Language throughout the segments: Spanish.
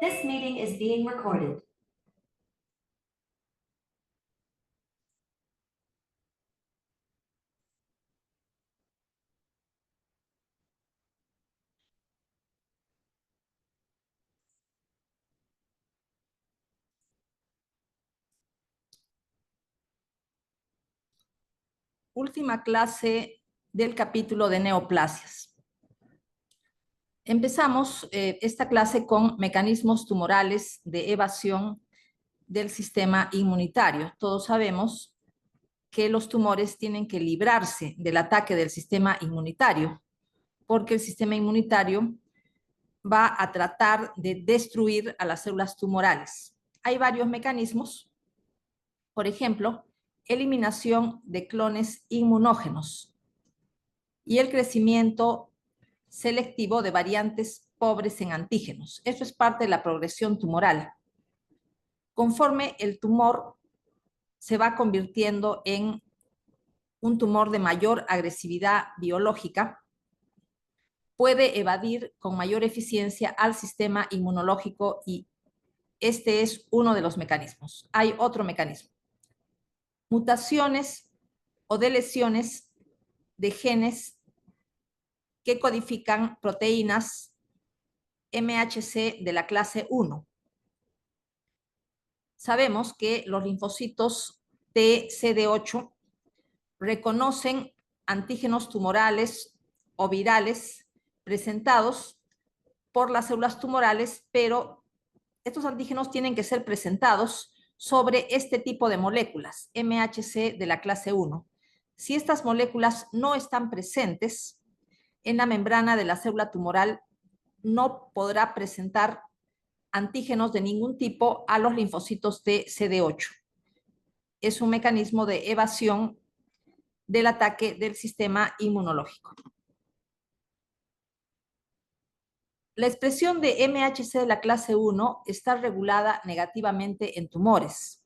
This meeting is being recorded. Última clase del capítulo de neoplasias. Empezamos esta clase con mecanismos tumorales de evasión del sistema inmunitario. Todos sabemos que los tumores tienen que librarse del ataque del sistema inmunitario, porque el sistema inmunitario va a tratar de destruir a las células tumorales. Hay varios mecanismos, por ejemplo, eliminación de clones inmunógenos y el crecimiento selectivo de variantes pobres en antígenos. Eso es parte de la progresión tumoral. Conforme el tumor se va convirtiendo en un tumor de mayor agresividad biológica, puede evadir con mayor eficiencia al sistema inmunológico y este es uno de los mecanismos. Hay otro mecanismo. Mutaciones o deleciones de genes que codifican proteínas MHC de la clase 1. Sabemos que los linfocitos T CD8 reconocen antígenos tumorales o virales presentados por las células tumorales, pero estos antígenos tienen que ser presentados sobre este tipo de moléculas, MHC de la clase 1. Si estas moléculas no están presentes en la membrana de la célula tumoral, no podrá presentar antígenos de ningún tipo a los linfocitos de CD8. Es un mecanismo de evasión del ataque del sistema inmunológico. La expresión de MHC de la clase 1 está regulada negativamente en tumores.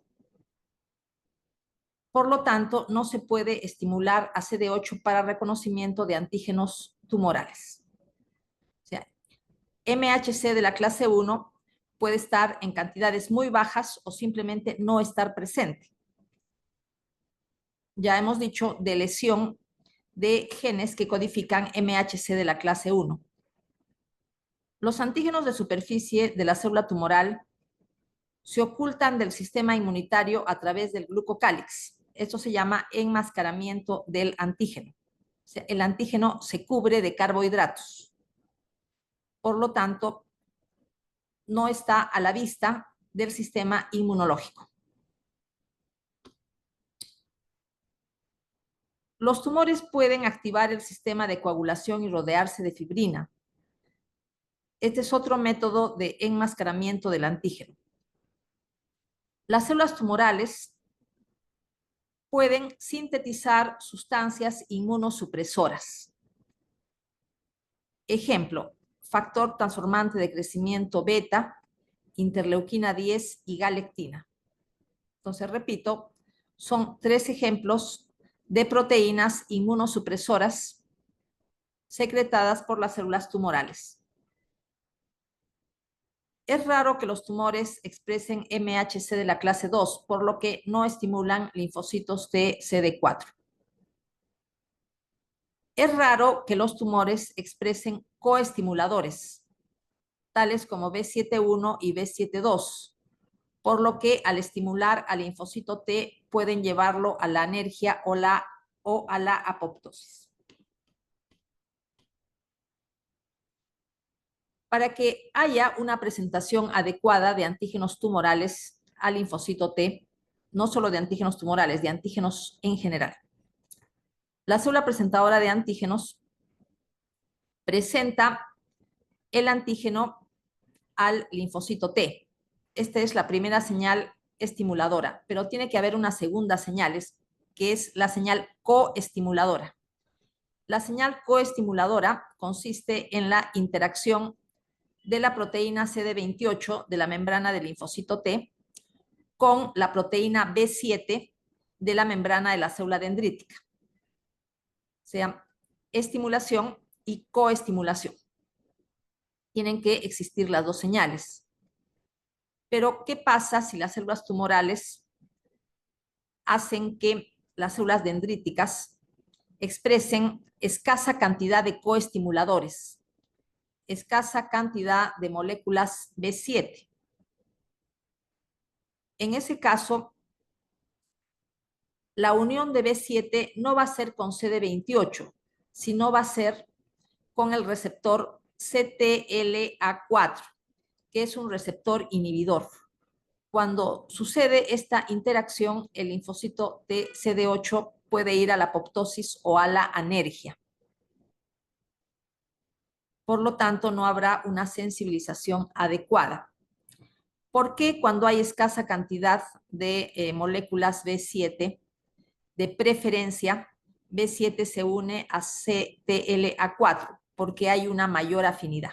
Por lo tanto, no se puede estimular a CD8 para reconocimiento de antígenos tumorales. O sea, MHC de la clase 1 puede estar en cantidades muy bajas o simplemente no estar presente. Ya hemos dicho de lesión de genes que codifican MHC de la clase 1. Los antígenos de superficie de la célula tumoral se ocultan del sistema inmunitario a través del glucocálix. Esto se llama enmascaramiento del antígeno. O sea, el antígeno se cubre de carbohidratos. Por lo tanto, no está a la vista del sistema inmunológico. Los tumores pueden activar el sistema de coagulación y rodearse de fibrina. Este es otro método de enmascaramiento del antígeno. Las células tumorales pueden sintetizar sustancias inmunosupresoras. Ejemplo, factor transformante de crecimiento beta, interleuquina 10 y galectina. Entonces, repito, son 3 ejemplos de proteínas inmunosupresoras secretadas por las células tumorales. Es raro que los tumores expresen MHC de la clase 2, por lo que no estimulan linfocitos de CD4. Es raro que los tumores expresen coestimuladores, tales como B7-1 y B7-2, por lo que al estimular al linfocito T pueden llevarlo a la anergia o a la apoptosis. Para que haya una presentación adecuada de antígenos tumorales al linfocito T, no solo de antígenos tumorales, de antígenos en general. La célula presentadora de antígenos presenta el antígeno al linfocito T. Esta es la primera señal estimuladora, pero tiene que haber una segunda señal, que es la señal coestimuladora. La señal coestimuladora consiste en la interacción de la proteína CD28 de la membrana del linfocito T con la proteína B7 de la membrana de la célula dendrítica. O sea, estimulación y coestimulación. Tienen que existir las dos señales. Pero, ¿qué pasa si las células tumorales hacen que las células dendríticas expresen escasa cantidad de coestimuladores, escasa cantidad de moléculas B7? En ese caso, la unión de B7 no va a ser con CD28, sino va a ser con el receptor CTLA4, que es un receptor inhibidor. Cuando sucede esta interacción, el linfocito de CD8 puede ir a la apoptosis o a la anergia. Por lo tanto, no habrá una sensibilización adecuada. ¿Por qué cuando hay escasa cantidad de moléculas B7, de preferencia, B7 se une a CTLA4? Porque hay una mayor afinidad.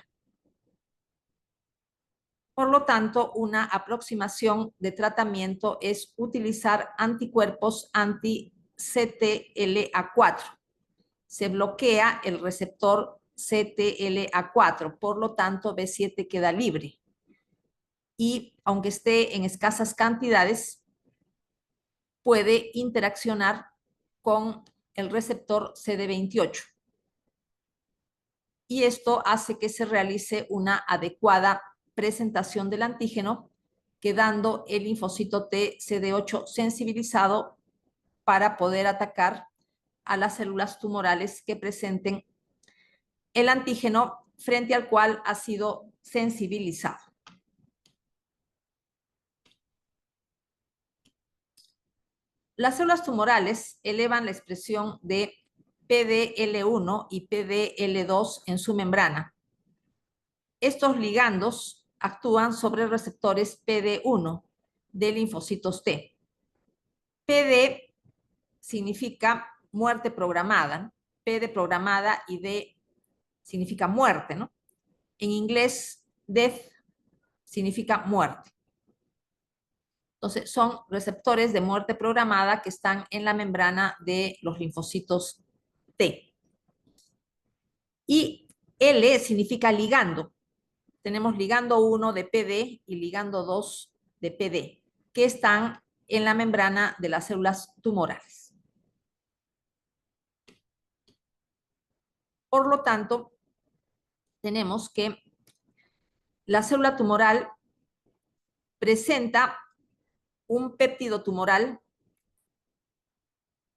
Por lo tanto, una aproximación de tratamiento es utilizar anticuerpos anti-CTLA4. Se bloquea el receptor CTLA4, por lo tanto, B7 queda libre. Y aunque esté en escasas cantidades, puede interaccionar con el receptor CD28. Y esto hace que se realice una adecuada presentación del antígeno, quedando el linfocito T CD8 sensibilizado para poder atacar a las células tumorales que presenten el antígeno frente al cual ha sido sensibilizado. Las células tumorales elevan la expresión de PDL1 y PDL2 en su membrana. Estos ligandos actúan sobre receptores PD1 de linfocitos T. PD significa muerte programada, PD programada y D significa muerte, ¿no? En inglés, death significa muerte. Entonces, son receptores de muerte programada que están en la membrana de los linfocitos T. Y L significa ligando. Tenemos ligando 1 de PD y ligando 2 de PD, que están en la membrana de las células tumorales. Por lo tanto, tenemos que la célula tumoral presenta un péptido tumoral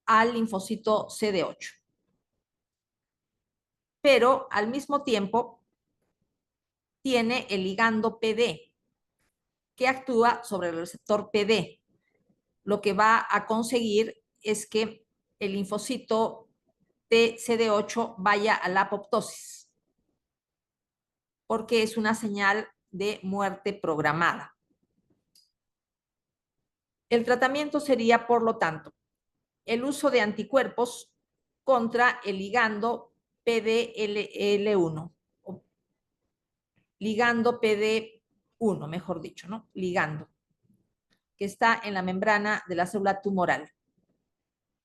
al linfocito CD8. Pero al mismo tiempo tiene el ligando PD, que actúa sobre el receptor PD. Lo que va a conseguir es que el linfocito CD8 vaya a la apoptosis, porque es una señal de muerte programada. El tratamiento sería, por lo tanto, el uso de anticuerpos contra el ligando PDL1, ligando PD1, mejor dicho, ¿no? Ligando, que está en la membrana de la célula tumoral,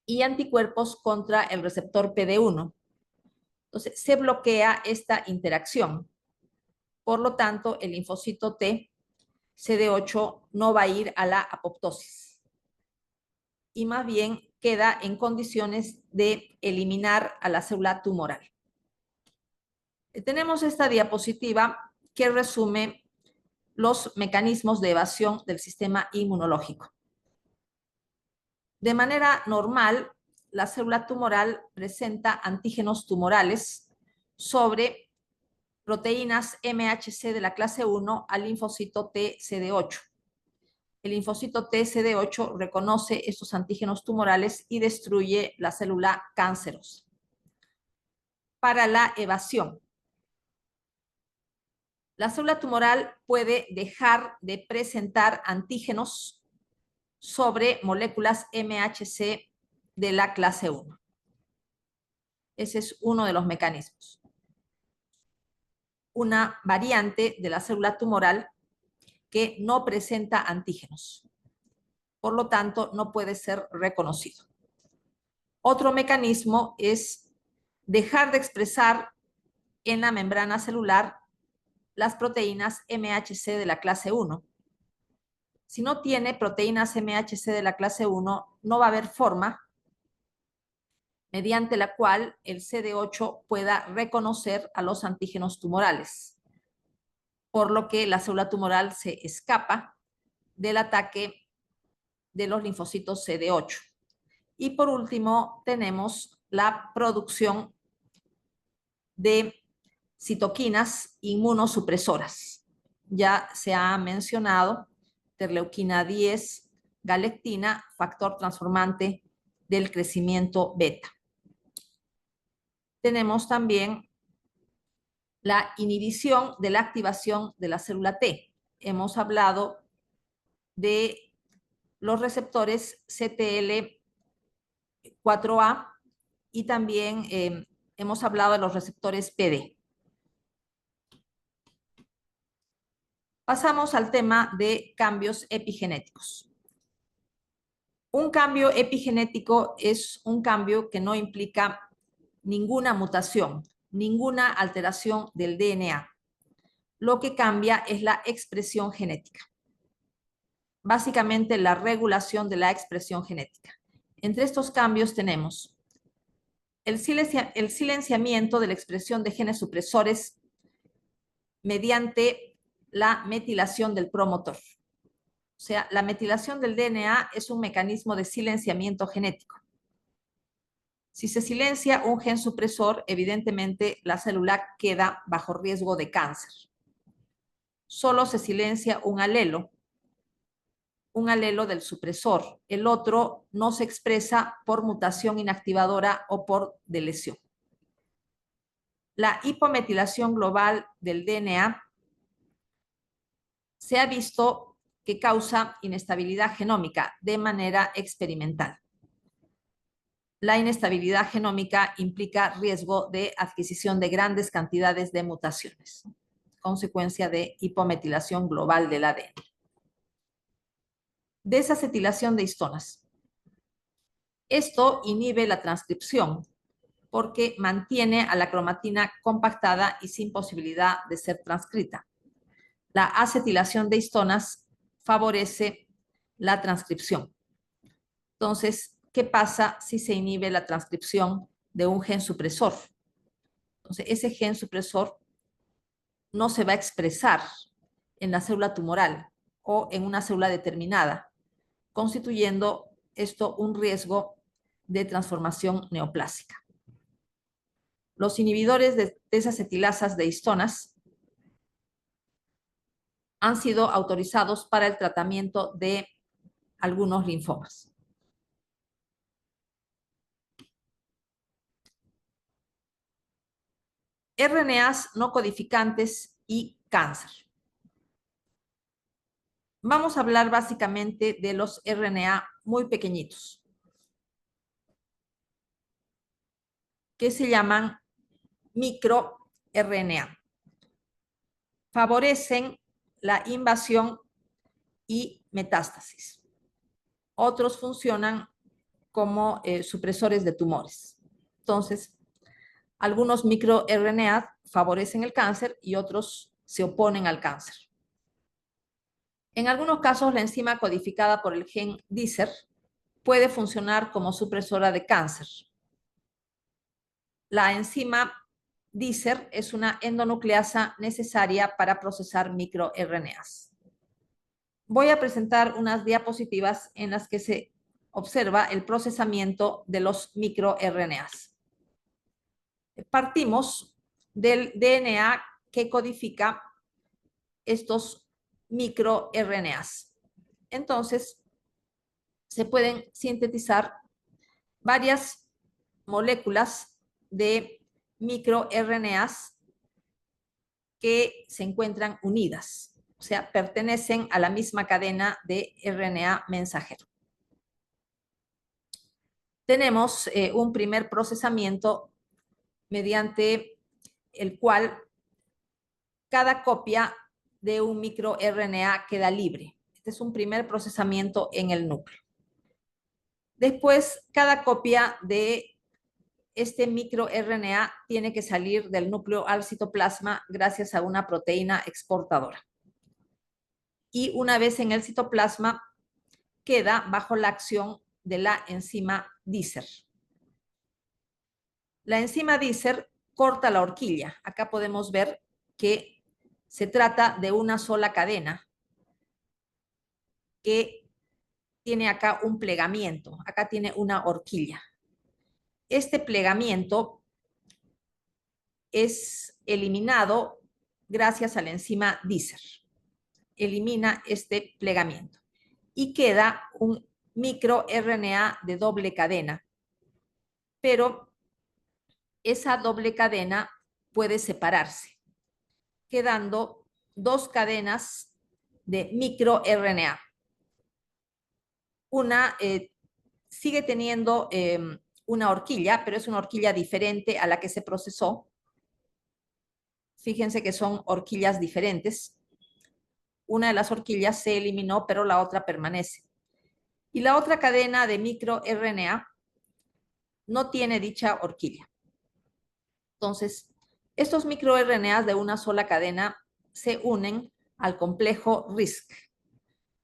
y anticuerpos contra el receptor PD1. Entonces, se bloquea esta interacción. Por lo tanto, el linfocito T, CD8, no va a ir a la apoptosis y más bien queda en condiciones de eliminar a la célula tumoral. Tenemos esta diapositiva que resume los mecanismos de evasión del sistema inmunológico. De manera normal, la célula tumoral presenta antígenos tumorales sobre proteínas MHC de la clase 1 al linfocito TCD8. El linfocito TCD8 reconoce estos antígenos tumorales y destruye la célula cancerosa. Para la evasión, la célula tumoral puede dejar de presentar antígenos sobre moléculas MHC de la clase 1. Ese es uno de los mecanismos. Una variante de la célula tumoral que no presenta antígenos. Por lo tanto, no puede ser reconocido. Otro mecanismo es dejar de expresar en la membrana celular las proteínas MHC de la clase 1 Si no tiene proteínas MHC de la clase 1, no va a haber forma mediante la cual el CD8 pueda reconocer a los antígenos tumorales, por lo que la célula tumoral se escapa del ataque de los linfocitos CD8. Y por último, tenemos la producción de citoquinas inmunosupresoras. Ya se ha mencionado interleuquina 10, galectina, factor transformante del crecimiento beta. Tenemos también la inhibición de la activación de la célula T. Hemos hablado de los receptores CTL4A y también hemos hablado de los receptores PD. Pasamos al tema de cambios epigenéticos. Un cambio epigenético es un cambio que no implica ninguna mutación, ninguna alteración del DNA. Lo que cambia es la expresión genética. Básicamente la regulación de la expresión genética. Entre estos cambios tenemos el silenciamiento de la expresión de genes supresores mediante la metilación del promotor. O sea, la metilación del DNA es un mecanismo de silenciamiento genético. Si se silencia un gen supresor, evidentemente la célula queda bajo riesgo de cáncer. Solo se silencia un alelo del supresor. El otro no se expresa por mutación inactivadora o por delesión. La hipometilación global del DNA se ha visto que causa inestabilidad genómica de manera experimental. La inestabilidad genómica implica riesgo de adquisición de grandes cantidades de mutaciones, consecuencia de hipometilación global del ADN. Desacetilación de histonas. Esto inhibe la transcripción porque mantiene a la cromatina compactada y sin posibilidad de ser transcrita. La acetilación de histonas favorece la transcripción. Entonces, ¿qué pasa si se inhibe la transcripción de un gen supresor? Entonces, ese gen supresor no se va a expresar en la célula tumoral o en una célula determinada, constituyendo esto un riesgo de transformación neoplásica. Los inhibidores de desacetilasas de histonas han sido autorizados para el tratamiento de algunos linfomas. RNAs no codificantes y cáncer. Vamos a hablar básicamente de los RNA muy pequeñitos, que se llaman microRNA. Favorecen la invasión y metástasis. Otros funcionan como supresores de tumores. Entonces, algunos microRNA favorecen el cáncer y otros se oponen al cáncer. En algunos casos, la enzima codificada por el gen DICER puede funcionar como supresora de cáncer. La enzima DICER es una endonucleasa necesaria para procesar microRNAs. Voy a presentar unas diapositivas en las que se observa el procesamiento de los microRNAs. Partimos del DNA que codifica estos microRNAs. Entonces, se pueden sintetizar varias moléculas de microRNAs que se encuentran unidas, o sea, pertenecen a la misma cadena de RNA mensajero. Tenemos un primer procesamiento mediante el cual cada copia de un microRNA queda libre. Este es un primer procesamiento en el núcleo. Después, cada copia de este microRNA tiene que salir del núcleo al citoplasma gracias a una proteína exportadora. y una vez en el citoplasma queda bajo la acción de la enzima Dicer. La enzima Dicer corta la horquilla. Acá podemos ver que se trata de una sola cadena que tiene acá un plegamiento. Acá tiene una horquilla. Este plegamiento es eliminado gracias a la enzima Dicer. Elimina este plegamiento y queda un microRNA de doble cadena, pero esa doble cadena puede separarse, quedando dos cadenas de microRNA. Una sigue teniendo una horquilla, pero es una horquilla diferente a la que se procesó. Fíjense que son horquillas diferentes. Una de las horquillas se eliminó, pero la otra permanece. Y la otra cadena de microRNA no tiene dicha horquilla. Entonces, estos microRNAs de una sola cadena se unen al complejo RISC.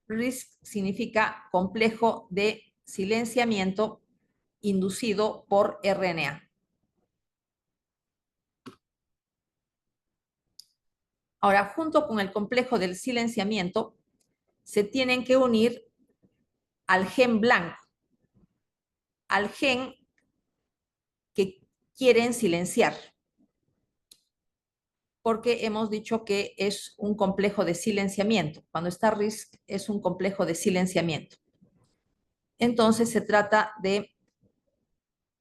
RISC significa complejo de silenciamiento inducido por RNA. Ahora, junto con el complejo del silenciamiento, se tienen que unir al gen blanco, al gen que quieren silenciar, porque hemos dicho que es un complejo de silenciamiento. Cuando está RISC es un complejo de silenciamiento. Entonces se trata de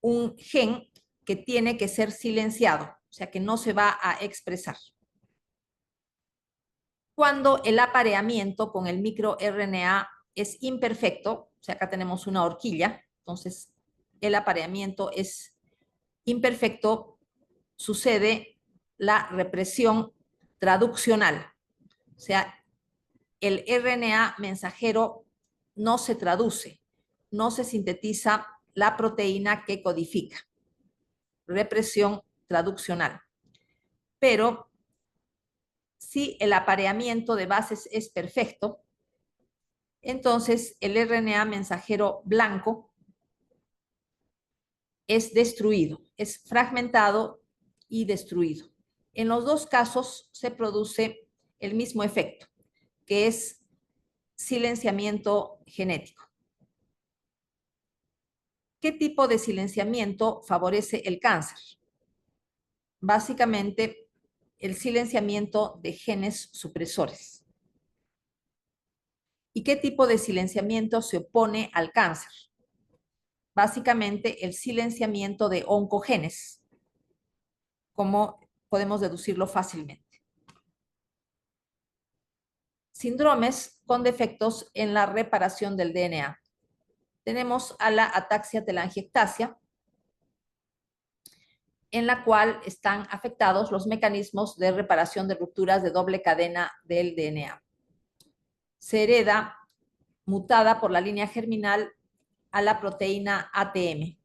un gen que tiene que ser silenciado, o sea que no se va a expresar. Cuando el apareamiento con el microRNA es imperfecto, o sea, acá tenemos una horquilla, entonces el apareamiento es imperfecto, sucede la represión traduccional, o sea, el RNA mensajero no se traduce, no se sintetiza la proteína que codifica. Represión traduccional. Pero si el apareamiento de bases es perfecto, entonces el RNA mensajero blanco es destruido, es fragmentado y destruido. En los dos casos se produce el mismo efecto, que es silenciamiento genético. ¿Qué tipo de silenciamiento favorece el cáncer? Básicamente, el silenciamiento de genes supresores. ¿Y qué tipo de silenciamiento se opone al cáncer? Básicamente, el silenciamiento de oncogenes, como podemos deducirlo fácilmente. Síndromes con defectos en la reparación del DNA. Tenemos a la ataxia telangiectasia, en la cual están afectados los mecanismos de reparación de rupturas de doble cadena del DNA. Se hereda mutada por la línea germinal a la proteína ATM.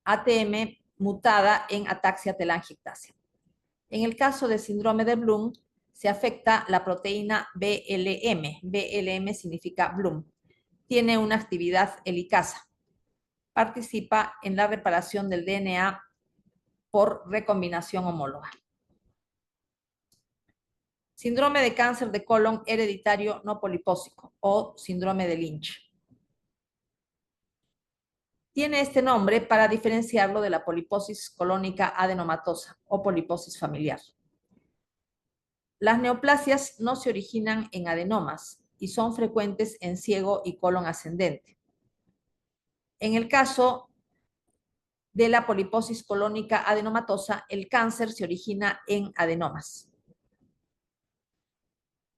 ATM mutada en ataxia telangiectasia. En el caso de síndrome de Bloom, se afecta la proteína BLM. BLM significa Bloom. Tiene una actividad helicasa. Participa en la reparación del DNA por recombinación homóloga. Síndrome de cáncer de colon hereditario no polipósico o síndrome de Lynch. Tiene este nombre para diferenciarlo de la poliposis colónica adenomatosa o poliposis familiar. Las neoplasias no se originan en adenomas y son frecuentes en ciego y colon ascendente. En el caso de la poliposis colónica adenomatosa, el cáncer se origina en adenomas.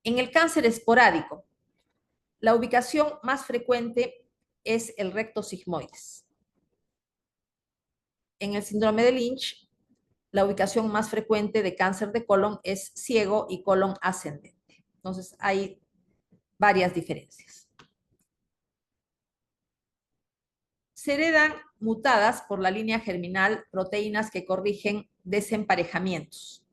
En el cáncer esporádico, la ubicación más frecuente es el recto sigmoides. En el síndrome de Lynch, la ubicación más frecuente de cáncer de colon es ciego y colon ascendente. Entonces, hay varias diferencias. Se heredan mutadas por la línea germinal proteínas que corrigen desemparejamientos.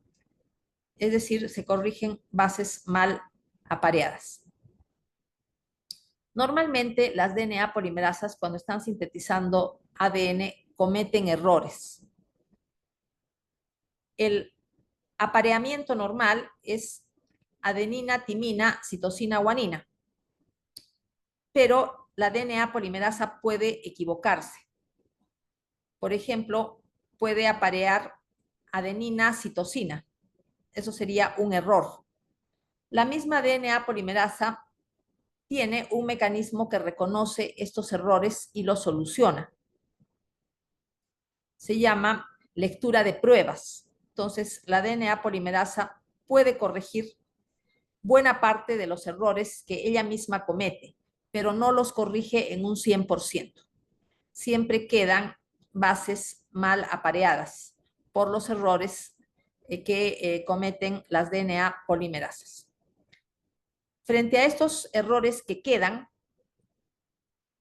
es decir, se corrigen bases mal apareadas. Normalmente las DNA polimerasas, cuando están sintetizando ADN, cometen errores. El apareamiento normal es adenina, timina, citosina, guanina, pero la DNA polimerasa puede equivocarse. Por ejemplo, puede aparear adenina, citosina. Eso sería un error. La misma DNA polimerasa tiene un mecanismo que reconoce estos errores y los soluciona. Se llama lectura de pruebas. Entonces, la DNA polimerasa puede corregir buena parte de los errores que ella misma comete, pero no los corrige en un 100%. Siempre quedan bases mal apareadas por los errores que cometen las DNA polimerasas. Frente a estos errores que quedan,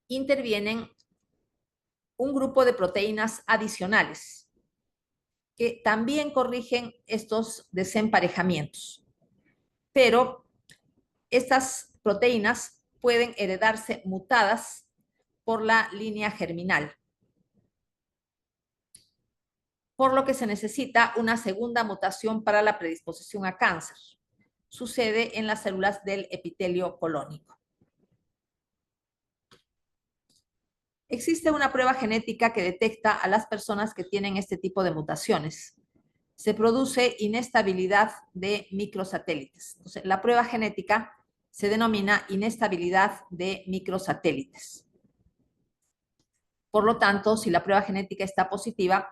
intervienen un grupo de proteínas adicionales que también corrigen estos desemparejamientos. Pero estas proteínas pueden heredarse mutadas por la línea germinal, por lo que se necesita una segunda mutación para la predisposición a cáncer. Sucede en las células del epitelio colónico. Existe una prueba genética que detecta a las personas que tienen este tipo de mutaciones. Se produce inestabilidad de microsatélites. Entonces, la prueba genética se denomina inestabilidad de microsatélites. Por lo tanto, si la prueba genética está positiva,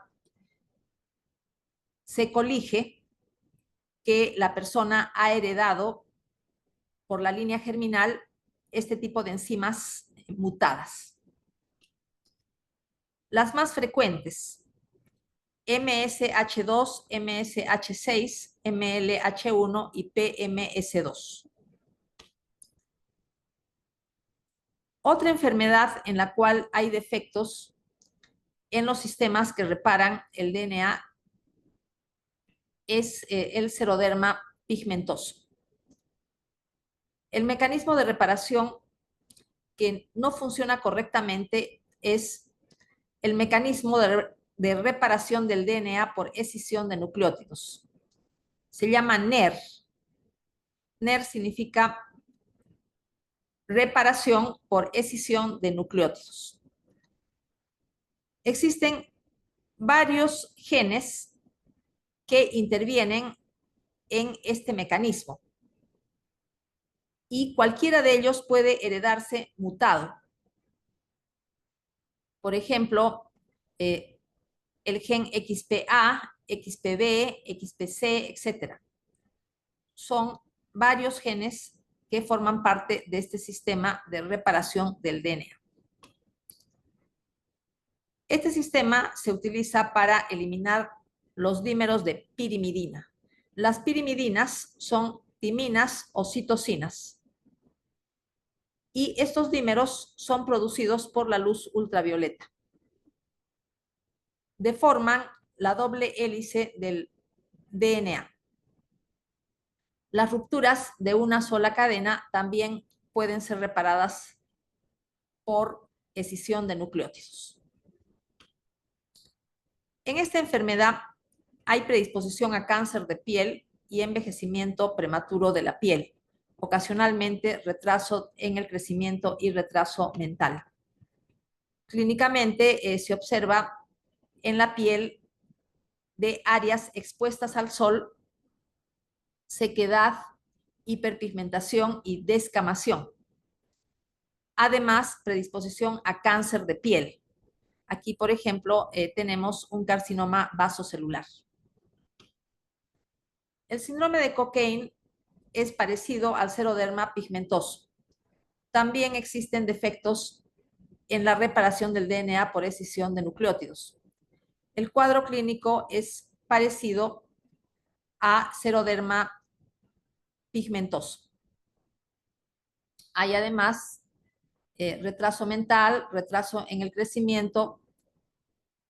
se colige que la persona ha heredado por la línea germinal este tipo de enzimas mutadas. Las más frecuentes: MSH2, MSH6, MLH1 y PMS2. Otra enfermedad en la cual hay defectos en los sistemas que reparan el DNA es el seroderma pigmentoso. El mecanismo de reparación que no funciona correctamente es el mecanismo de reparación del DNA por escisión de nucleótidos. Se llama NER. NER significa reparación por escisión de nucleótidos. Existen varios genes que intervienen en este mecanismo y cualquiera de ellos puede heredarse mutado. Por ejemplo, el gen XPA, XPB, XPC, etc. Son varios genes que forman parte de este sistema de reparación del DNA. Este sistema se utiliza para eliminar los dímeros de pirimidina. Las pirimidinas son timinas o citosinas. Y estos dímeros son producidos por la luz ultravioleta. Deforman la doble hélice del DNA. Las rupturas de una sola cadena también pueden ser reparadas por escisión de nucleótidos. En esta enfermedad hay predisposición a cáncer de piel y envejecimiento prematuro de la piel, ocasionalmente retraso en el crecimiento y retraso mental. Clínicamente se observa en la piel de áreas expuestas al sol, sequedad, hiperpigmentación y descamación. Además, predisposición a cáncer de piel. Aquí, por ejemplo, tenemos un carcinoma vasocelular. El síndrome de Cockayne es parecido al seroderma pigmentoso. También existen defectos en la reparación del DNA por escisión de nucleótidos. El cuadro clínico es parecido a seroderma pigmentoso. Hay además retraso mental, retraso en el crecimiento,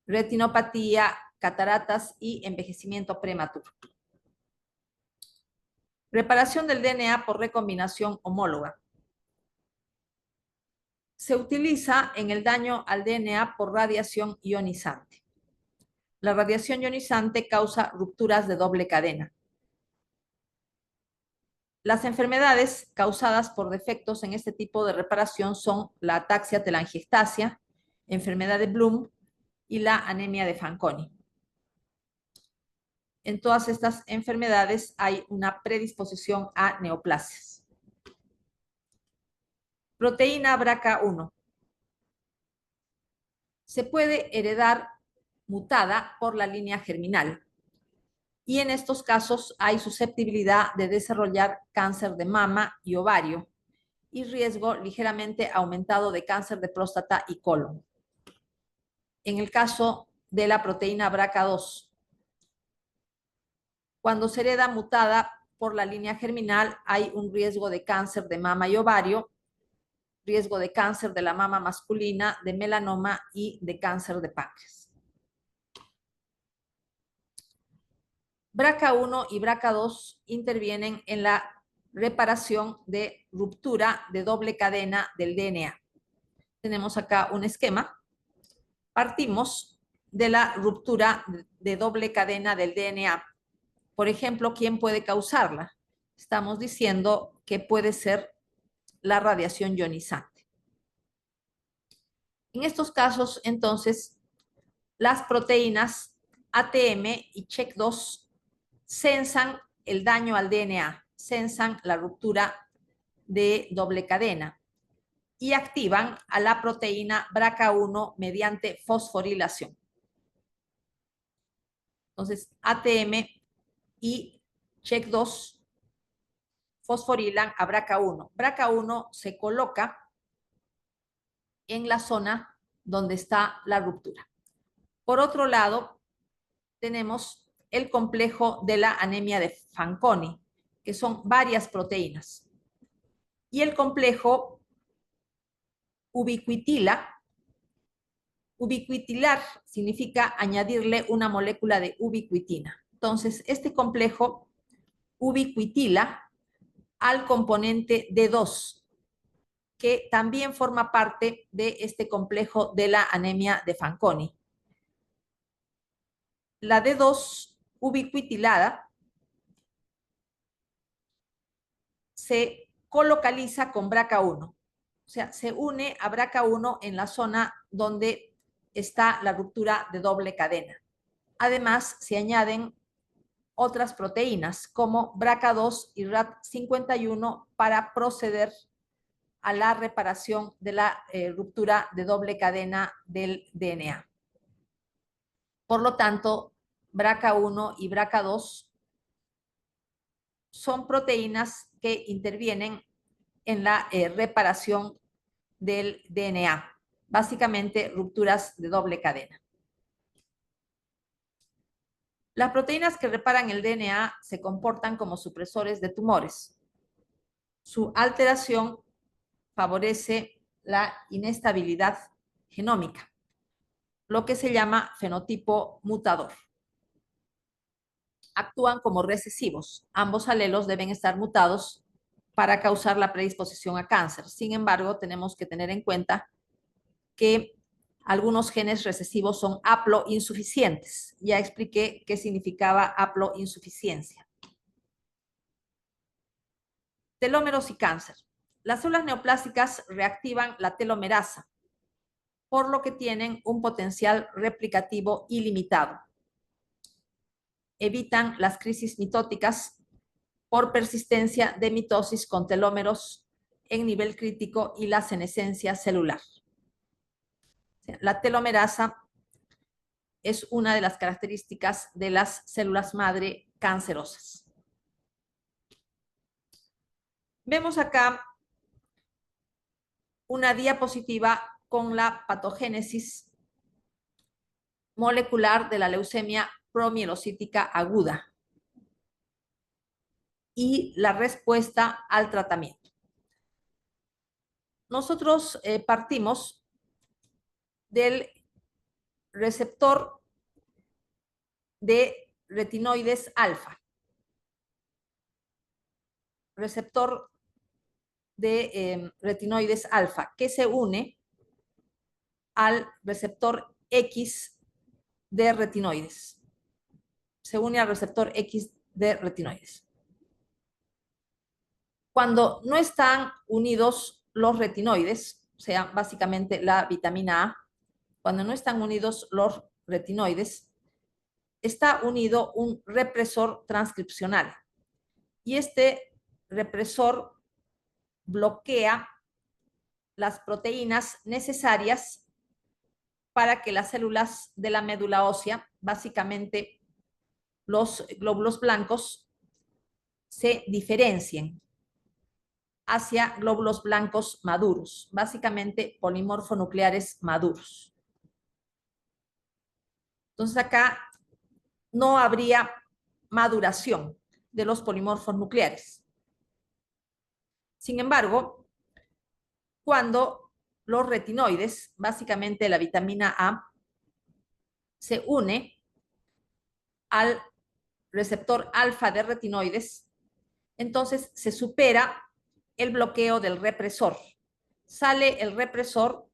retinopatía, cataratas y envejecimiento prematuro. Reparación del DNA por recombinación homóloga. Se utiliza en el daño al DNA por radiación ionizante. La radiación ionizante causa rupturas de doble cadena. Las enfermedades causadas por defectos en este tipo de reparación son la ataxia telangiectasia, enfermedad de Bloom y la anemia de Fanconi. En todas estas enfermedades hay una predisposición a neoplasias. Proteína BRCA1. Se puede heredar mutada por la línea germinal. Y en estos casos hay susceptibilidad de desarrollar cáncer de mama y ovario y riesgo ligeramente aumentado de cáncer de próstata y colon. En el caso de la proteína BRCA2, cuando se hereda mutada por la línea germinal, hay un riesgo de cáncer de mama y ovario, riesgo de cáncer de la mama masculina, de melanoma y de cáncer de páncreas. BRCA1 y BRCA2 intervienen en la reparación de ruptura de doble cadena del DNA. Tenemos acá un esquema. Partimos de la ruptura de doble cadena del DNA. Por ejemplo, ¿quién puede causarla? Estamos diciendo que puede ser la radiación ionizante. En estos casos, entonces, las proteínas ATM y CHEK2 censan el daño al DNA, censan la ruptura de doble cadena y activan a la proteína BRCA1 mediante fosforilación. Entonces, ATM y CHEK2 fosforilan a BRCA1. BRCA1 se coloca en la zona donde está la ruptura. Por otro lado, tenemos el complejo de la anemia de Fanconi, que son varias proteínas. Y el complejo ubiquitila, ubiquitilar significa añadirle una molécula de ubiquitina. Entonces, este complejo ubiquitila al componente D2, que también forma parte de este complejo de la anemia de Fanconi. La D2 ubiquitilada se colocaliza con BRCA1, o sea, se une a BRCA1 en la zona donde está la ruptura de doble cadena. Además, se añaden otras proteínas como BRCA2 y RAT51 para proceder a la reparación de la ruptura de doble cadena del DNA. Por lo tanto, BRCA1 y BRCA2 son proteínas que intervienen en la reparación del DNA, básicamente rupturas de doble cadena. Las proteínas que reparan el DNA se comportan como supresores de tumores. Su alteración favorece la inestabilidad genómica, lo que se llama fenotipo mutador. Actúan como recesivos. Ambos alelos deben estar mutados para causar la predisposición a cáncer. Sin embargo, tenemos que tener en cuenta que algunos genes recesivos son haploinsuficientes. Ya expliqué qué significaba haploinsuficiencia. Telómeros y cáncer. Las células neoplásicas reactivan la telomerasa, por lo que tienen un potencial replicativo ilimitado. Evitan las crisis mitóticas por persistencia de mitosis con telómeros en nivel crítico y la senescencia celular. La telomerasa es una de las características de las células madre cancerosas. Vemos acá una diapositiva con la patogénesis molecular de la leucemia promielocítica aguda y la respuesta al tratamiento. Nosotros partimos del receptor de retinoides alfa. receptor de retinoides alfa, que se une al receptor X de retinoides. Se une al receptor X de retinoides. Cuando no están unidos los retinoides, o sea, básicamente la vitamina A, cuando no están unidos los retinoides, está unido un represor transcripcional. Y este represor bloquea las proteínas necesarias para que las células de la médula ósea, básicamente los glóbulos blancos, se diferencien hacia glóbulos blancos maduros, básicamente polimorfonucleares maduros. Entonces acá no habría maduración de los polimorfos nucleares. Sin embargo, cuando los retinoides, básicamente la vitamina A, se une al receptor alfa de retinoides, entonces se supera el bloqueo del represor. Sale el represor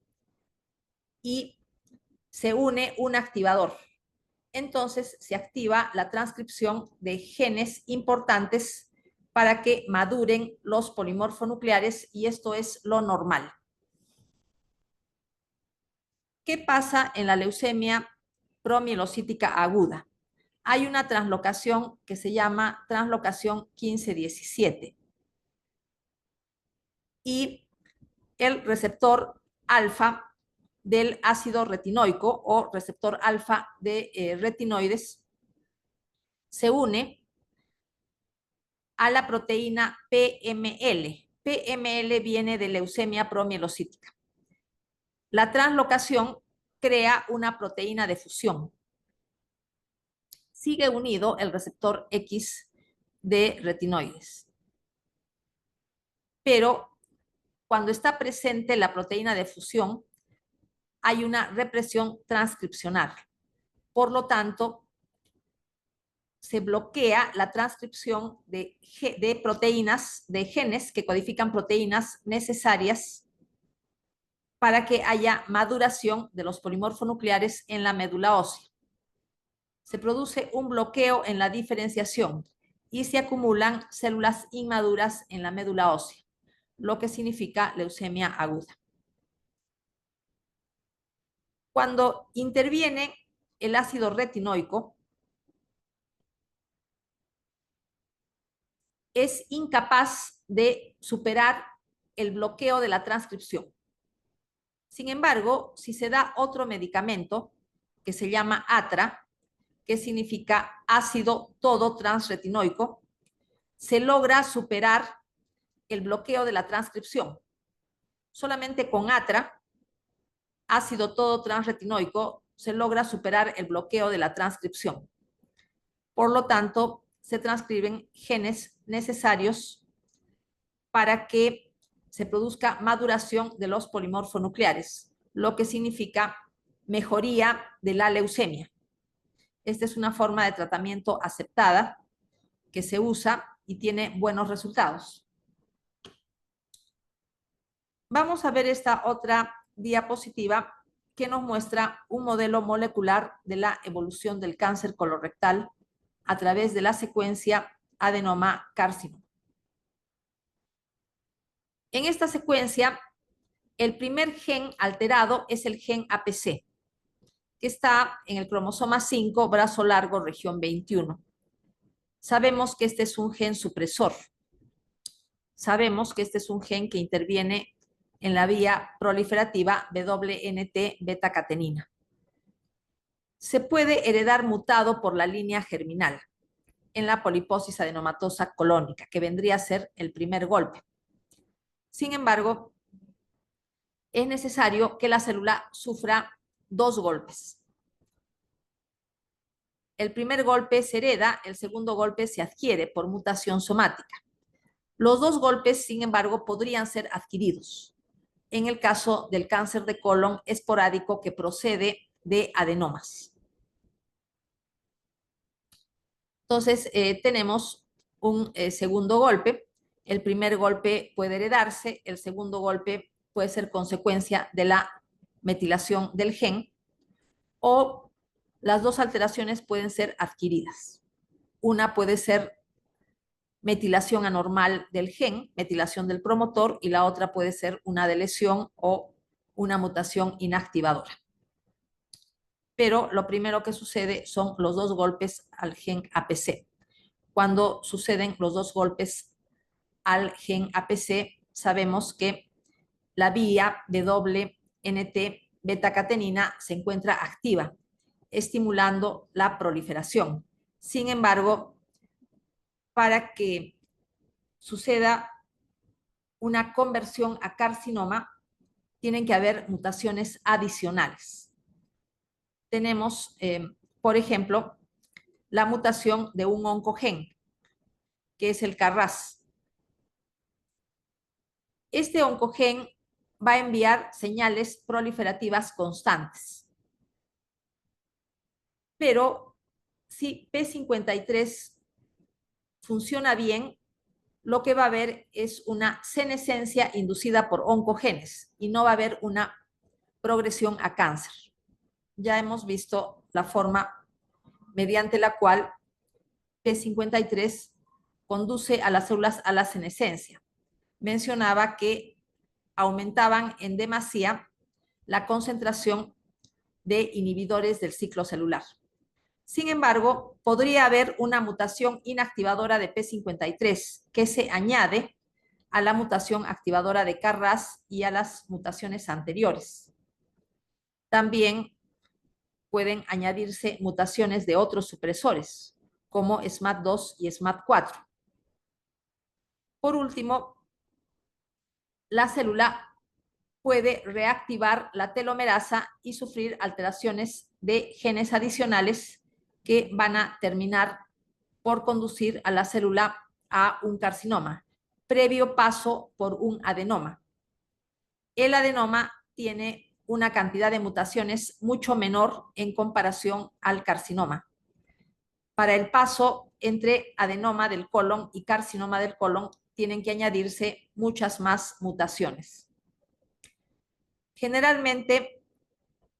y se une un activador. Entonces se activa la transcripción de genes importantes para que maduren los polimorfonucleares y esto es lo normal. ¿Qué pasa en la leucemia promielocítica aguda? Hay una translocación que se llama translocación 15-17 y el receptor alfa del ácido retinoico o receptor alfa de retinoides se une a la proteína PML. PML viene de leucemia promielocítica. La translocación crea una proteína de fusión. Sigue unido el receptor X de retinoides. Pero cuando está presente la proteína de fusión, hay una represión transcripcional. Por lo tanto, se bloquea la transcripción de proteínas, de genes que codifican proteínas necesarias para que haya maduración de los polimorfonucleares en la médula ósea. Se produce un bloqueo en la diferenciación y se acumulan células inmaduras en la médula ósea, lo que significa leucemia aguda. Cuando interviene el ácido retinoico, es incapaz de superar el bloqueo de la transcripción. Sin embargo, si se da otro medicamento que se llama ATRA, que significa ácido todo transretinoico, se logra superar el bloqueo de la transcripción. Solamente con ATRA, ácido todo transretinoico, se logra superar el bloqueo de la transcripción. Por lo tanto, se transcriben genes necesarios para que se produzca maduración de los polimorfonucleares, lo que significa mejoría de la leucemia. Esta es una forma de tratamiento aceptada que se usa y tiene buenos resultados. Vamos a ver esta otra diapositiva que nos muestra un modelo molecular de la evolución del cáncer colorectal a través de la secuencia adenoma-carcinoma. En esta secuencia, el primer gen alterado es el gen APC, que está en el cromosoma 5, brazo largo, región 21. Sabemos que este es un gen supresor. Sabemos que este es un gen que interviene en la vía proliferativa WNT beta-catenina. Se puede heredar mutado por la línea germinal en la poliposis adenomatosa colónica, que vendría a ser el primer golpe. Sin embargo, es necesario que la célula sufra dos golpes. El primer golpe se hereda, el segundo golpe se adquiere por mutación somática. Los dos golpes, sin embargo, podrían ser adquiridos en el caso del cáncer de colon esporádico que procede de adenomas. Entonces, tenemos un segundo golpe El primer golpe puede heredarse, el segundo golpe puede ser consecuencia de la metilación del gen, o las dos alteraciones pueden ser adquiridas. Una puede ser metilación anormal del gen, metilación del promotor, y la otra puede ser una delesión o una mutación inactivadora. Pero lo primero que sucede son los dos golpes al gen APC. Cuando suceden los dos golpes al gen APC, sabemos que la vía de doble NT beta-catenina se encuentra activa, estimulando la proliferación. Sin embargo, para que suceda una conversión a carcinoma, tienen que haber mutaciones adicionales. Tenemos, por ejemplo, la mutación de un oncogen, que es el KRAS. Este oncogen va a enviar señales proliferativas constantes. Pero si P53 funciona bien, lo que va a haber es una senescencia inducida por oncogenes y no va a haber una progresión a cáncer. Ya hemos visto la forma mediante la cual P53 conduce a las células a la senescencia. Mencionaba que aumentaban en demasía la concentración de inhibidores del ciclo celular. Sin embargo, podría haber una mutación inactivadora de P53 que se añade a la mutación activadora de KRAS y a las mutaciones anteriores. También pueden añadirse mutaciones de otros supresores, como SMAD2 y SMAD4. Por último, la célula puede reactivar la telomerasa y sufrir alteraciones de genes adicionales que van a terminar por conducir a la célula a un carcinoma, previo paso por un adenoma. El adenoma tiene una cantidad de mutaciones mucho menor en comparación al carcinoma. Para el paso entre adenoma del colon y carcinoma del colon, tienen que añadirse muchas más mutaciones. Generalmente,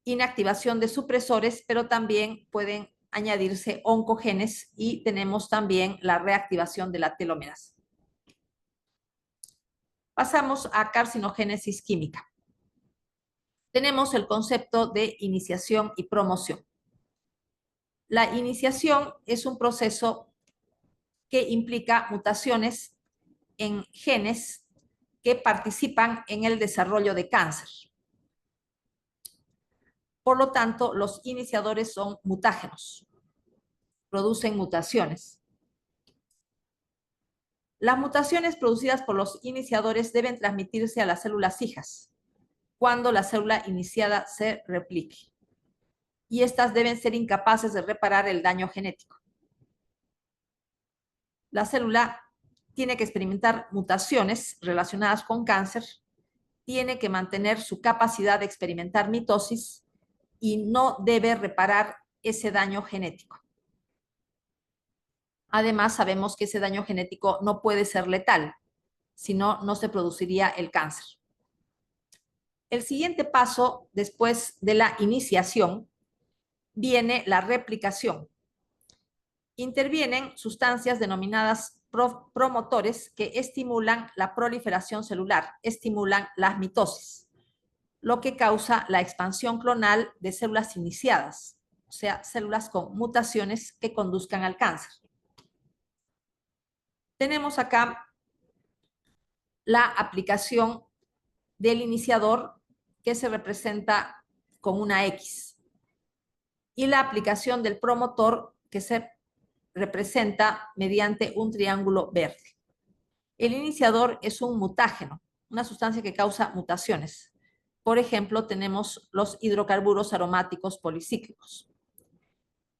inactivación de supresores, pero también pueden añadirse oncogenes y tenemos también la reactivación de la telomerasa. Pasamos a carcinogénesis química. Tenemos el concepto de iniciación y promoción. La iniciación es un proceso que implica mutaciones en genes que participan en el desarrollo de cáncer. Por lo tanto, los iniciadores son mutágenos, producen mutaciones. Las mutaciones producidas por los iniciadores deben transmitirse a las células hijas cuando la célula iniciada se replique, y estas deben ser incapaces de reparar el daño genético. La célula tiene que experimentar mutaciones relacionadas con cáncer, tiene que mantener su capacidad de experimentar mitosis y no debe reparar ese daño genético. Además, sabemos que ese daño genético no puede ser letal, si no, no se produciría el cáncer. El siguiente paso, después de la iniciación, viene la replicación. Intervienen sustancias denominadas promotores que estimulan la proliferación celular, estimulan la mitosis, lo que causa la expansión clonal de células iniciadas, o sea, células con mutaciones que conduzcan al cáncer. Tenemos acá la aplicación del iniciador, que se representa con una X, y la aplicación del promotor, que se representa mediante un triángulo verde. El iniciador es un mutágeno, una sustancia que causa mutaciones. Por ejemplo, tenemos los hidrocarburos aromáticos policíclicos.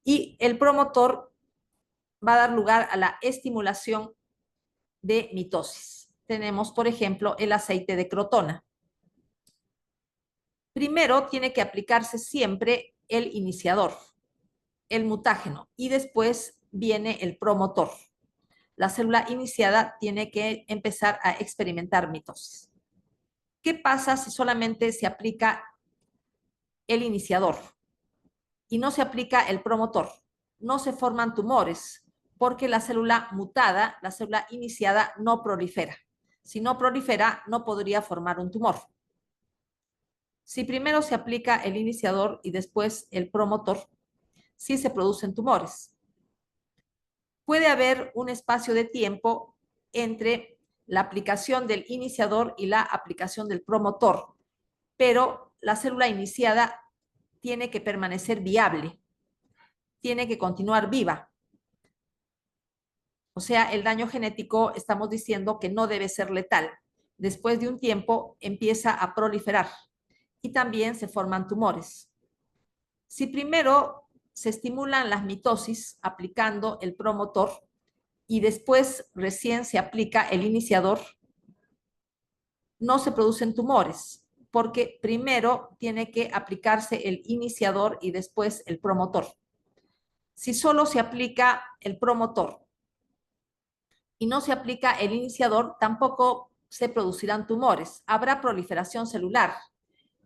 Y el promotor va a dar lugar a la estimulación de mitosis. Tenemos, por ejemplo, el aceite de crotona. Primero tiene que aplicarse siempre el iniciador, el mutágeno, y después viene el promotor. la célula iniciada tiene que empezar a experimentar mitosis. ¿Qué pasa si solamente se aplica el iniciador y no se aplica el promotor? No se forman tumores porque la célula mutada, la célula iniciada, no prolifera. Si no prolifera, no podría formar un tumor. Si primero se aplica el iniciador y después el promotor, sí se producen tumores. Puede haber un espacio de tiempo entre la aplicación del iniciador y la aplicación del promotor, pero la célula iniciada tiene que permanecer viable, tiene que continuar viva. O sea, el daño genético, estamos diciendo que no debe ser letal. Después de un tiempo empieza a proliferar y también se forman tumores. Si primero se estimulan las mitosis aplicando el promotor y después recién se aplica el iniciador, no se producen tumores, porque primero tiene que aplicarse el iniciador y después el promotor. Si solo se aplica el promotor y no se aplica el iniciador, tampoco se producirán tumores. Habrá proliferación celular,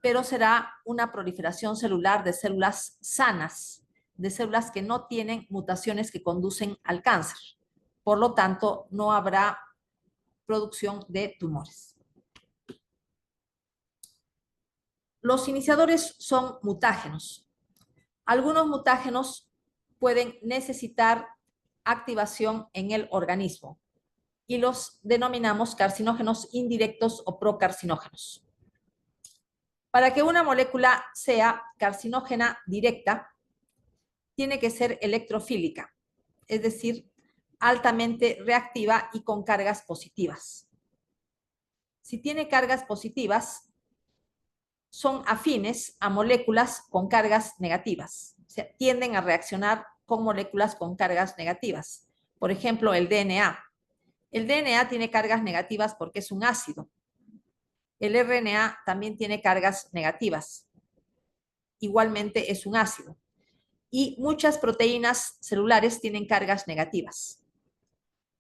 pero será una proliferación celular de células sanas, de células que no tienen mutaciones que conducen al cáncer. Por lo tanto, no habrá producción de tumores. Los iniciadores son mutágenos. Algunos mutágenos pueden necesitar activación en el organismo y los denominamos carcinógenos indirectos o procarcinógenos. Para que una molécula sea carcinógena directa, tiene que ser electrofílica, es decir, altamente reactiva y con cargas positivas. Si tiene cargas positivas, son afines a moléculas con cargas negativas. O sea, tienden a reaccionar con moléculas con cargas negativas. Por ejemplo, el DNA. El DNA tiene cargas negativas porque es un ácido. El RNA también tiene cargas negativas. Igualmente es un ácido. Y muchas proteínas celulares tienen cargas negativas.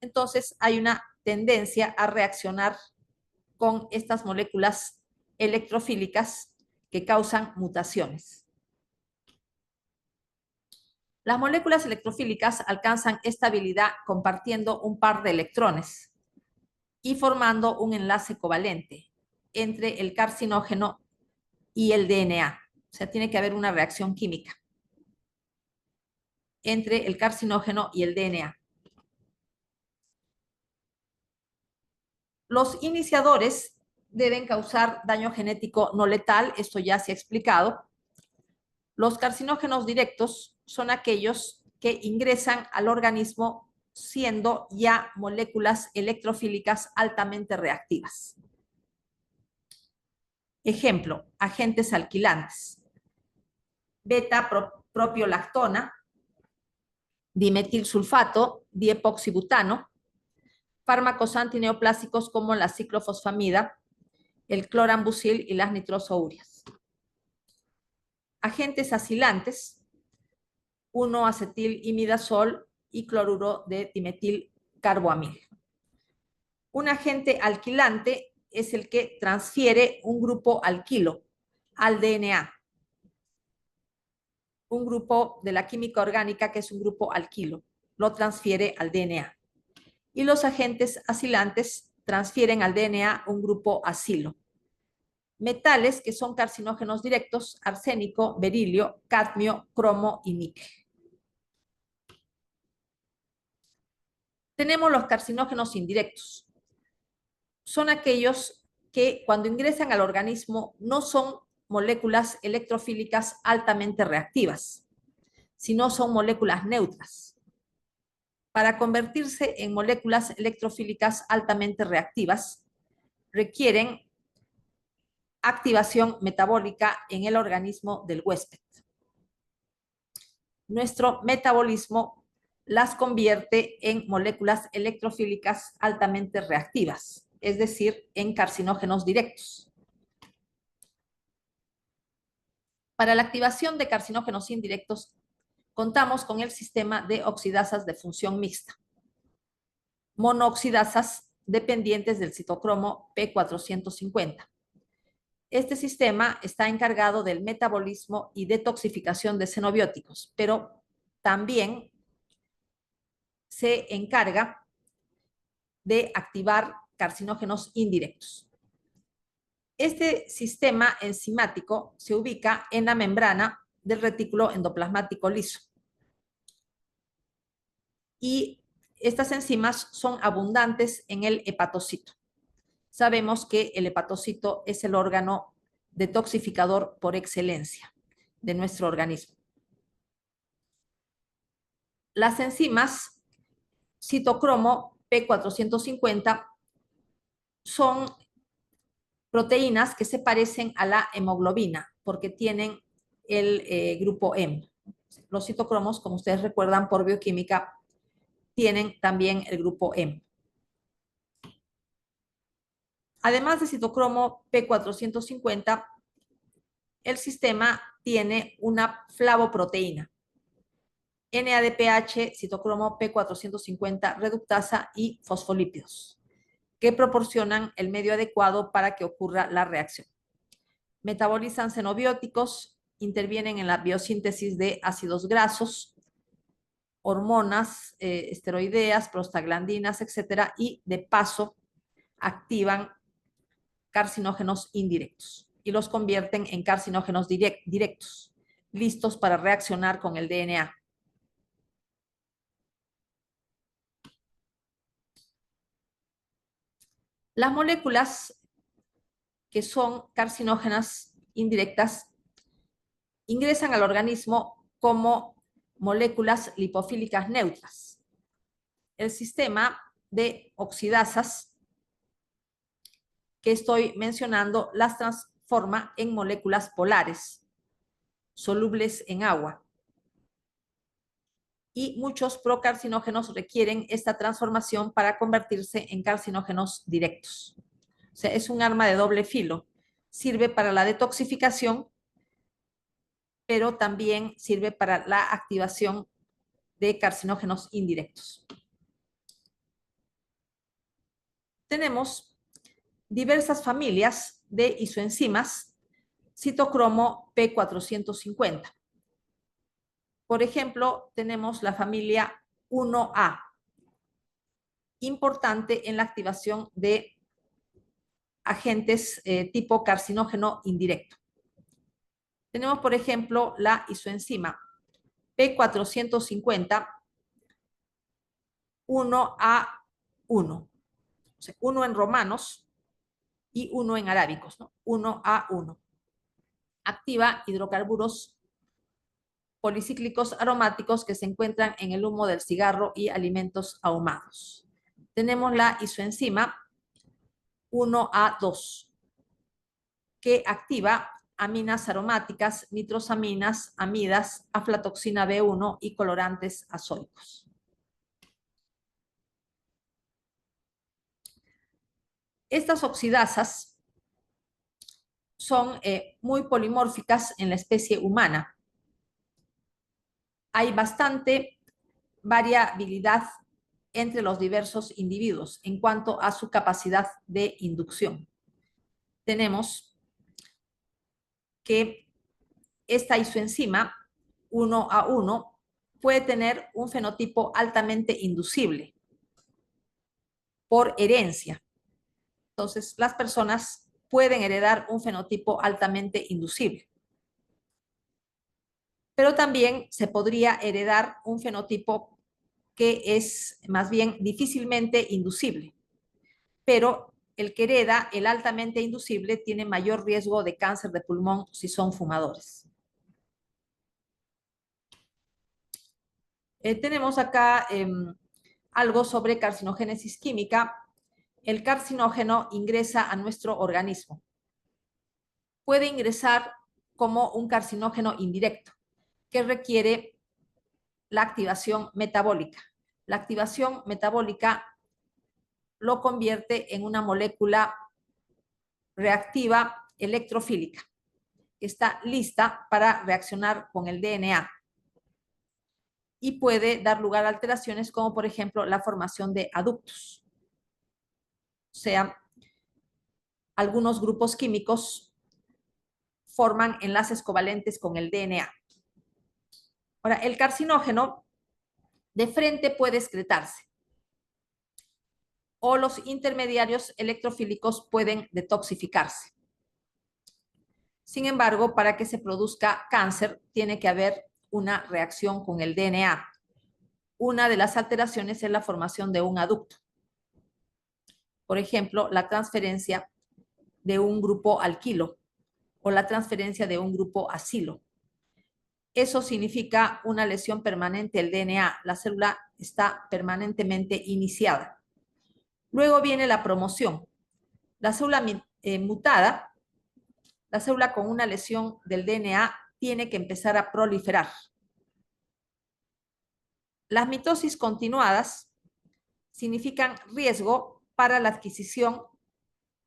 Entonces, hay una tendencia a reaccionar con estas moléculas electrofílicas que causan mutaciones. Las moléculas electrofílicas alcanzan estabilidad compartiendo un par de electrones y formando un enlace covalente entre el carcinógeno y el DNA. O sea, tiene que haber una reacción química entre el carcinógeno y el DNA. Los iniciadores deben causar daño genético no letal, esto ya se ha explicado. Los carcinógenos directos son aquellos que ingresan al organismo siendo ya moléculas electrofílicas altamente reactivas. Ejemplo, agentes alquilantes. Beta-propiolactona, dimetilsulfato, diepoxibutano, fármacos antineoplásicos como la ciclofosfamida, el clorambucil y las nitrosoúreas. Agentes acilantes, 1-acetil-imidazol y cloruro de dimetilcarboamil. Un agente alquilante es el que transfiere un grupo alquilo al DNA. Un grupo de la química orgánica que es un grupo alquilo, lo transfiere al DNA. Y los agentes acilantes transfieren al DNA un grupo acilo. Metales que son carcinógenos directos, arsénico, berilio, cadmio, cromo y níquel. Tenemos los carcinógenos indirectos. Son aquellos que cuando ingresan al organismo no son moléculas electrofílicas altamente reactivas, sino son moléculas neutras. Para convertirse en moléculas electrofílicas altamente reactivas, requieren activación metabólica en el organismo del huésped. Nuestro metabolismo las convierte en moléculas electrofílicas altamente reactivas, es decir, en carcinógenos directos. Para la activación de carcinógenos indirectos, contamos con el sistema de oxidasas de función mixta. monooxidasas dependientes del citocromo P450. Este sistema está encargado del metabolismo y detoxificación de xenobióticos, pero también se encarga de activar carcinógenos indirectos. Este sistema enzimático se ubica en la membrana del retículo endoplasmático liso. Y estas enzimas son abundantes en el hepatocito. Sabemos que el hepatocito es el órgano detoxificador por excelencia de nuestro organismo. Las enzimas citocromo P450 son proteínas que se parecen a la hemoglobina porque tienen el grupo M. Los citocromos, como ustedes recuerdan por bioquímica, tienen también el grupo M. Además de citocromo P450, el sistema tiene una flavoproteína, NADPH, citocromo P450, reductasa y fosfolípidos, que proporcionan el medio adecuado para que ocurra la reacción. Metabolizan xenobióticos, intervienen en la biosíntesis de ácidos grasos, hormonas esteroideas, prostaglandinas, etcétera, y de paso activan carcinógenos indirectos y los convierten en carcinógenos directos, listos para reaccionar con el DNA. Las moléculas que son carcinógenas indirectas ingresan al organismo como moléculas lipofílicas neutras. El sistema de oxidasas que estoy mencionando las transforma en moléculas polares, solubles en agua. Y muchos procarcinógenos requieren esta transformación para convertirse en carcinógenos directos. O sea, es un arma de doble filo. Sirve para la detoxificación, pero también sirve para la activación de carcinógenos indirectos. Tenemos diversas familias de isoenzimas citocromo P450. Por ejemplo, tenemos la familia 1A, importante en la activación de agentes tipo carcinógeno indirecto. Tenemos, por ejemplo, la isoenzima P450 1A1, o sea, 1 en romanos y 1 en arábicos, ¿no? 1A1. Activa hidrocarburos policíclicos aromáticos que se encuentran en el humo del cigarro y alimentos ahumados. Tenemos la isoenzima 1A2, que activa aminas aromáticas, nitrosaminas, amidas, aflatoxina B1 y colorantes azoicos. Estas oxidasas son muy polimórficas en la especie humana. Hay bastante variabilidad entre los diversos individuos en cuanto a su capacidad de inducción. Tenemos que esta isoenzima 1A1 puede tener un fenotipo altamente inducible por herencia. Entonces, las personas pueden heredar un fenotipo altamente inducible. Pero también se podría heredar un fenotipo que es más bien difícilmente inducible. Pero el que hereda el altamente inducible tiene mayor riesgo de cáncer de pulmón si son fumadores. Tenemos acá algo sobre carcinogénesis química. El carcinógeno ingresa a nuestro organismo. Puede ingresar como un carcinógeno indirecto, que requiere la activación metabólica. La activación metabólica lo convierte en una molécula reactiva electrofílica, que está lista para reaccionar con el DNA. y puede dar lugar a alteraciones como por ejemplo la formación de aductos. O sea, algunos grupos químicos forman enlaces covalentes con el DNA. Ahora, el carcinógeno de frente puede excretarse o los intermediarios electrofílicos pueden detoxificarse. Sin embargo, para que se produzca cáncer, tiene que haber una reacción con el DNA. Una de las alteraciones es la formación de un aducto. Por ejemplo, la transferencia de un grupo alquilo o la transferencia de un grupo acilo. Eso significa una lesión permanente del DNA. La célula está permanentemente iniciada. Luego viene la promoción. La célula mutada, la célula con una lesión del DNA, tiene que empezar a proliferar. Las mitosis continuadas significan riesgo para la adquisición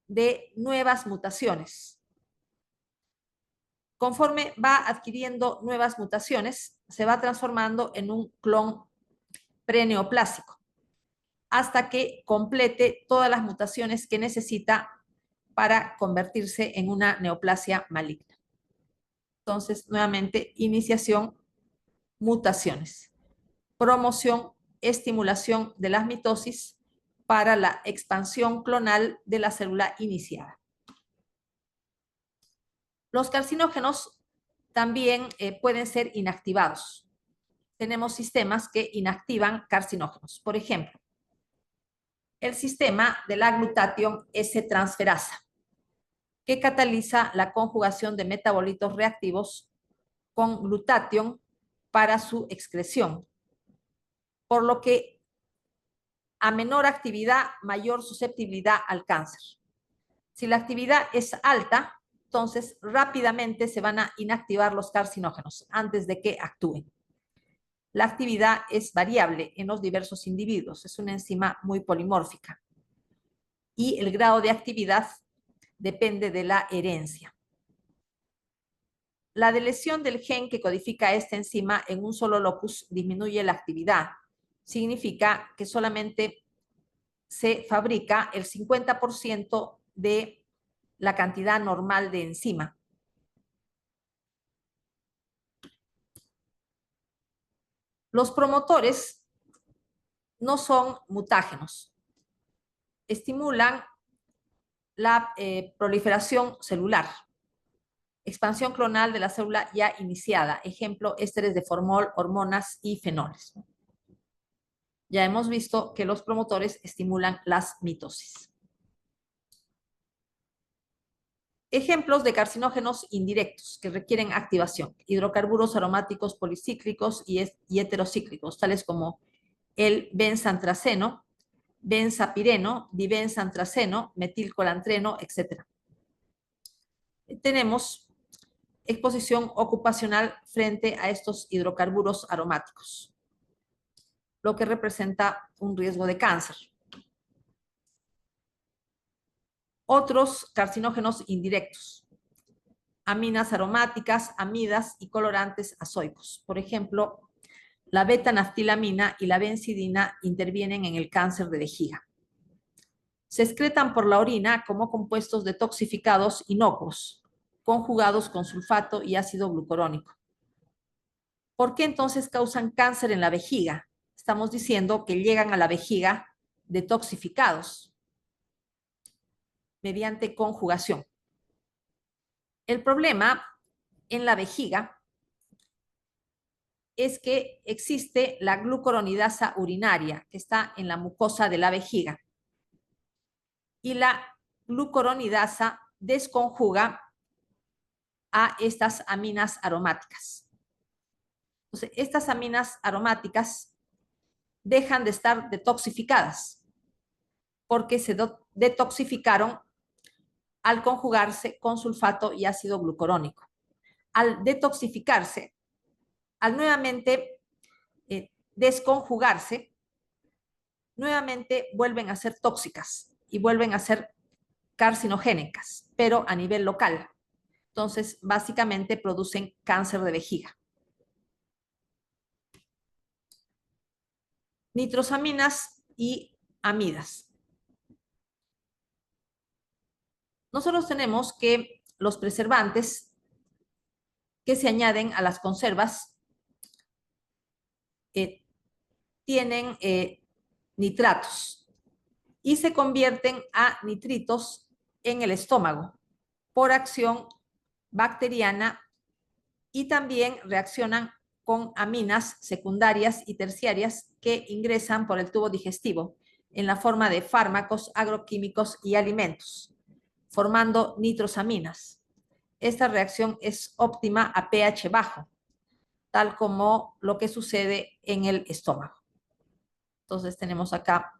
de nuevas mutaciones. Conforme va adquiriendo nuevas mutaciones, se va transformando en un clon preneoplásico hasta que complete todas las mutaciones que necesita para convertirse en una neoplasia maligna. Entonces, nuevamente, iniciación, mutaciones, promoción, estimulación de las mitosis para la expansión clonal de la célula iniciada. Los carcinógenos también pueden ser inactivados. Tenemos sistemas que inactivan carcinógenos. Por ejemplo, el sistema de la glutatión S-transferasa, que cataliza la conjugación de metabolitos reactivos con glutatión para su excreción, por lo que a menor actividad, mayor susceptibilidad al cáncer. Si la actividad es alta, entonces rápidamente se van a inactivar los carcinógenos antes de que actúen. La actividad es variable en los diversos individuos, es una enzima muy polimórfica y el grado de actividad depende de la herencia. La deleción del gen que codifica esta enzima en un solo locus disminuye la actividad. Significa que solamente se fabrica el 50% de la cantidad normal de enzima. Los promotores no son mutágenos. Estimulan la proliferación celular, expansión clonal de la célula ya iniciada. Ejemplo, ésteres de formol, hormonas y fenoles. Ya hemos visto que los promotores estimulan las mitosis. Ejemplos de carcinógenos indirectos que requieren activación: hidrocarburos aromáticos policíclicos y heterocíclicos, tales como el benzantraceno, benzapireno, dibenzantraceno, metilcolantreno, etc. Tenemos exposición ocupacional frente a estos hidrocarburos aromáticos, lo que representa un riesgo de cáncer. Otros carcinógenos indirectos: aminas aromáticas, amidas y colorantes azoicos. Por ejemplo, la beta-naftilamina y la benzidina intervienen en el cáncer de vejiga. Se excretan por la orina como compuestos detoxificados inocuos, conjugados con sulfato y ácido glucurónico. ¿Por qué entonces causan cáncer en la vejiga? Estamos diciendo que llegan a la vejiga detoxificados mediante conjugación. El problema en la vejiga es que existe la glucuronidasa urinaria que está en la mucosa de la vejiga y la glucuronidasa desconjuga a estas aminas aromáticas. Entonces, estas aminas aromáticas dejan de estar detoxificadas porque se detoxificaron al conjugarse con sulfato y ácido glucurónico. Al detoxificarse, al nuevamente desconjugarse, nuevamente vuelven a ser tóxicas y vuelven a ser carcinogénicas, pero a nivel local. Entonces, básicamente producen cáncer de vejiga. nitrosaminas y amidas. Nosotros tenemos que los preservantes que se añaden a las conservas tienen nitratos y se convierten a nitritos en el estómago por acción bacteriana y también reaccionan con aminas secundarias y terciarias que ingresan por el tubo digestivo en la forma de fármacos, agroquímicos y alimentos, formando nitrosaminas. Esta reacción es óptima a pH bajo, tal como lo que sucede en el estómago. Entonces tenemos acá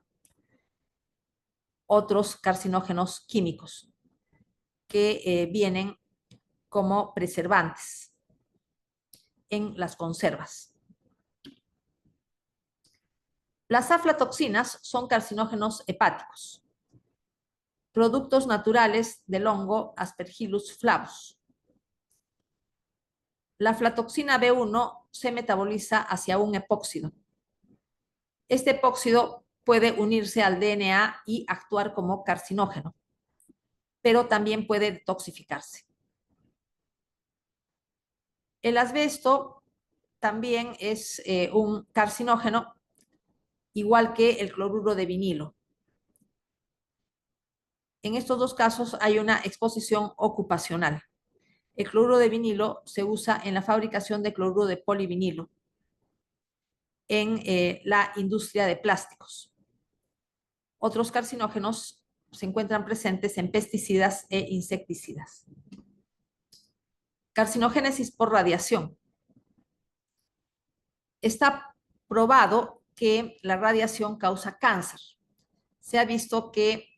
otros carcinógenos químicos que vienen como preservantes en las conservas. Las aflatoxinas son carcinógenos hepáticos, productos naturales del hongo Aspergillus flavus. La aflatoxina B1 se metaboliza hacia un epóxido. Este epóxido puede unirse al DNA y actuar como carcinógeno, pero también puede toxificarse. El asbesto también es un carcinógeno, igual que el cloruro de vinilo. En estos dos casos hay una exposición ocupacional. El cloruro de vinilo se usa en la fabricación de cloruro de polivinilo en la industria de plásticos. Otros carcinógenos se encuentran presentes en pesticidas e insecticidas. Carcinogénesis por radiación. Está probado que la radiación causa cáncer. Se ha visto que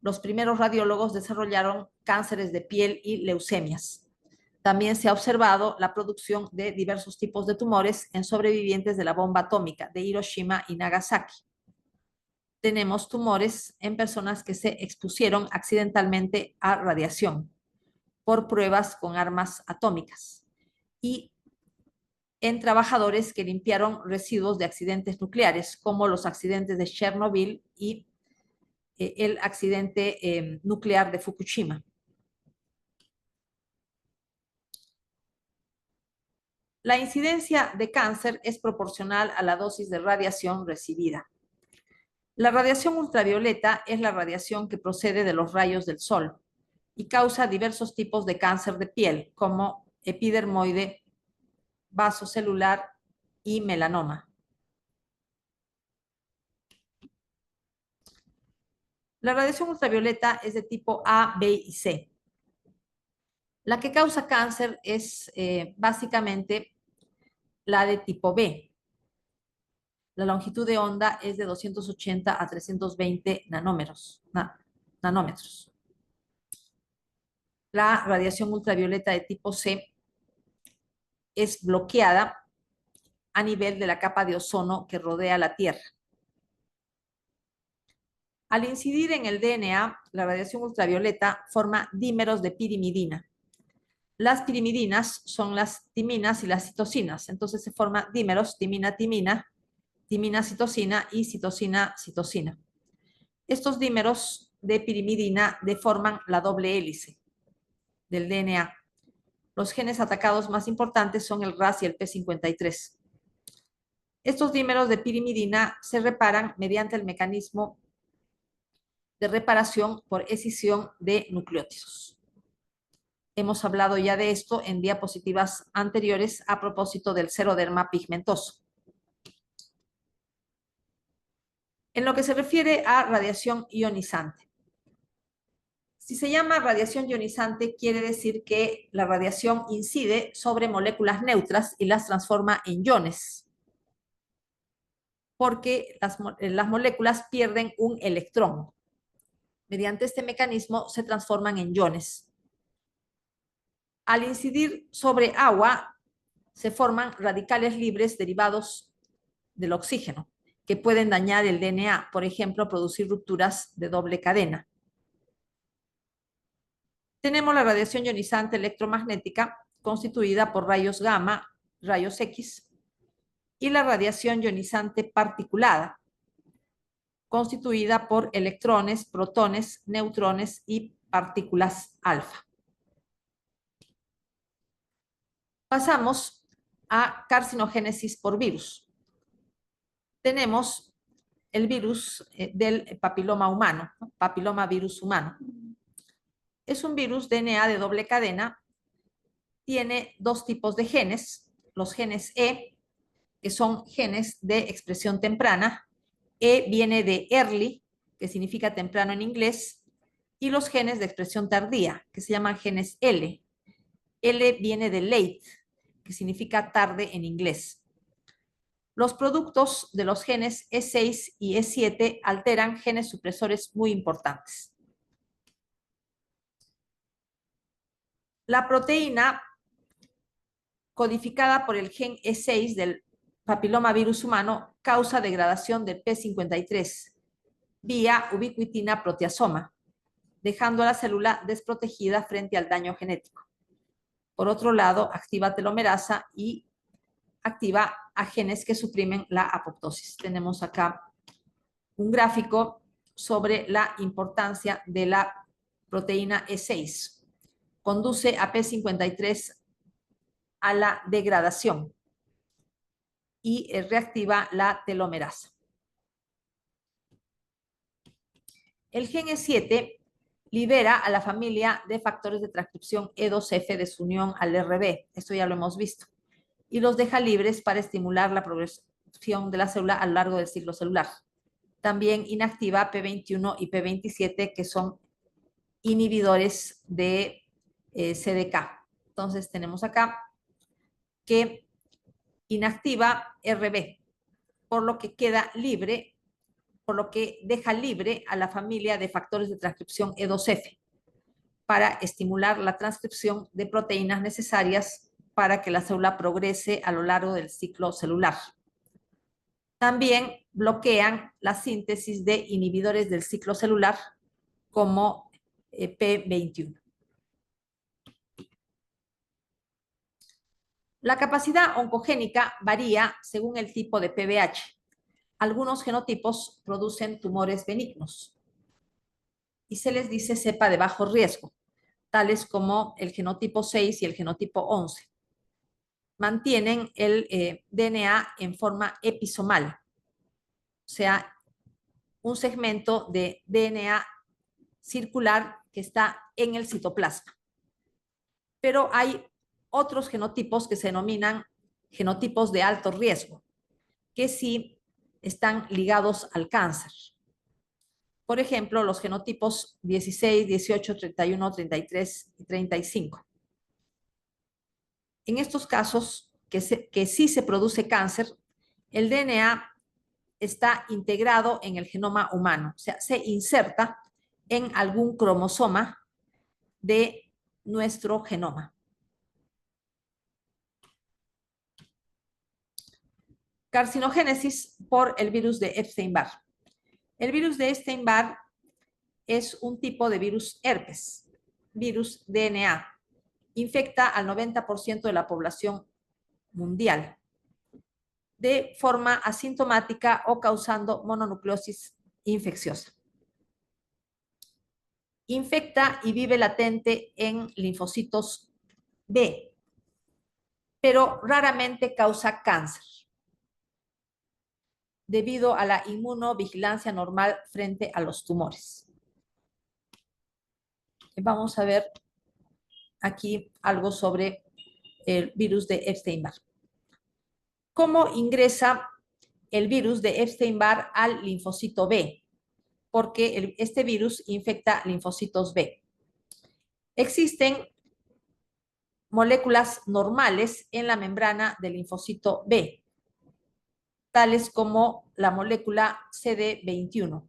los primeros radiólogos desarrollaron cánceres de piel y leucemias. También se ha observado la producción de diversos tipos de tumores en sobrevivientes de la bomba atómica de Hiroshima y Nagasaki. Tenemos tumores en personas que se expusieron accidentalmente a radiación por pruebas con armas atómicas y en trabajadores que limpiaron residuos de accidentes nucleares, como los accidentes de Chernobyl y el accidente nuclear de Fukushima. La incidencia de cáncer es proporcional a la dosis de radiación recibida. La radiación ultravioleta es la radiación que procede de los rayos del sol y causa diversos tipos de cáncer de piel, como epidermoide, vasocelular y melanoma. La radiación ultravioleta es de tipo A, B y C. La que causa cáncer es básicamente la de tipo B. La longitud de onda es de 280 a 320 nanómetros. La radiación ultravioleta de tipo C es bloqueada a nivel de la capa de ozono que rodea la Tierra. Al incidir en el DNA, la radiación ultravioleta forma dímeros de pirimidina. Las pirimidinas son las timinas y las citosinas. Entonces se forman dímeros, timina-timina, timina-citosina y citosina-citosina. Estos dímeros de pirimidina deforman la doble hélice del DNA. Los genes atacados más importantes son el RAS y el P53. Estos dímeros de pirimidina se reparan mediante el mecanismo de reparación por escisión de nucleótidos. Hemos hablado ya de esto en diapositivas anteriores a propósito del xeroderma pigmentoso. En lo que se refiere a radiación ionizante. Si se llama radiación ionizante, quiere decir que la radiación incide sobre moléculas neutras y las transforma en iones, porque las moléculas pierden un electrón. Mediante este mecanismo se transforman en iones. Al incidir sobre agua, se forman radicales libres derivados del oxígeno, que pueden dañar el DNA, por ejemplo, producir rupturas de doble cadena. Tenemos la radiación ionizante electromagnética, constituida por rayos gamma, rayos X, y la radiación ionizante particulada, constituida por electrones, protones, neutrones y partículas alfa. Pasamos a carcinogénesis por virus. Tenemos el virus del papiloma humano, ¿no? Papiloma virus humano. Es un virus DNA de doble cadena. Tiene dos tipos de genes, los genes E, que son genes de expresión temprana. E viene de early, que significa temprano en inglés, y los genes de expresión tardía, que se llaman genes L. L viene de late, que significa tarde en inglés. Los productos de los genes E6 y E7 alteran genes supresores muy importantes. La proteína codificada por el gen E6 del papilomavirus humano causa degradación de P53 vía ubiquitina proteasoma, dejando a la célula desprotegida frente al daño genético. Por otro lado, activa telomerasa y activa a genes que suprimen la apoptosis. Tenemos acá un gráfico sobre la importancia de la proteína E6. Conduce a P53 a la degradación y reactiva la telomerasa. El gen E7 libera a la familia de factores de transcripción E2F de su unión al RB. Esto ya lo hemos visto. Y los deja libres para estimular la progresión de la célula a lo largo del ciclo celular. También inactiva P21 y P27, que son inhibidores de CDK. Entonces tenemos acá que inactiva RB, por lo que queda libre, por lo que deja libre a la familia de factores de transcripción E2F para estimular la transcripción de proteínas necesarias para que la célula progrese a lo largo del ciclo celular. También bloquean la síntesis de inhibidores del ciclo celular como P21. La capacidad oncogénica varía según el tipo de PBH. Algunos genotipos producen tumores benignos y se les dice cepa de bajo riesgo, tales como el genotipo 6 y el genotipo 11. Mantienen el DNA en forma episomal, o sea, un segmento de DNA circular que está en el citoplasma. Pero hay otros genotipos que se denominan genotipos de alto riesgo, que sí están ligados al cáncer. Por ejemplo, los genotipos 16, 18, 31, 33 y 35. En estos casos, que sí se produce cáncer, el DNA está integrado en el genoma humano, o sea, se inserta en algún cromosoma de nuestro genoma. Carcinogénesis por el virus de Epstein-Barr. El virus de Epstein-Barr es un tipo de virus herpes, virus DNA. Infecta al 90% de la población mundial de forma asintomática o causando mononucleosis infecciosa. Infecta y vive latente en linfocitos B, pero raramente causa cáncer debido a la inmunovigilancia normal frente a los tumores. Vamos a ver aquí algo sobre el virus de Epstein-Barr. ¿Cómo ingresa el virus de Epstein-Barr al linfocito B? Porque este virus infecta linfocitos B. Existen moléculas normales en la membrana del linfocito B, tales como la molécula CD21.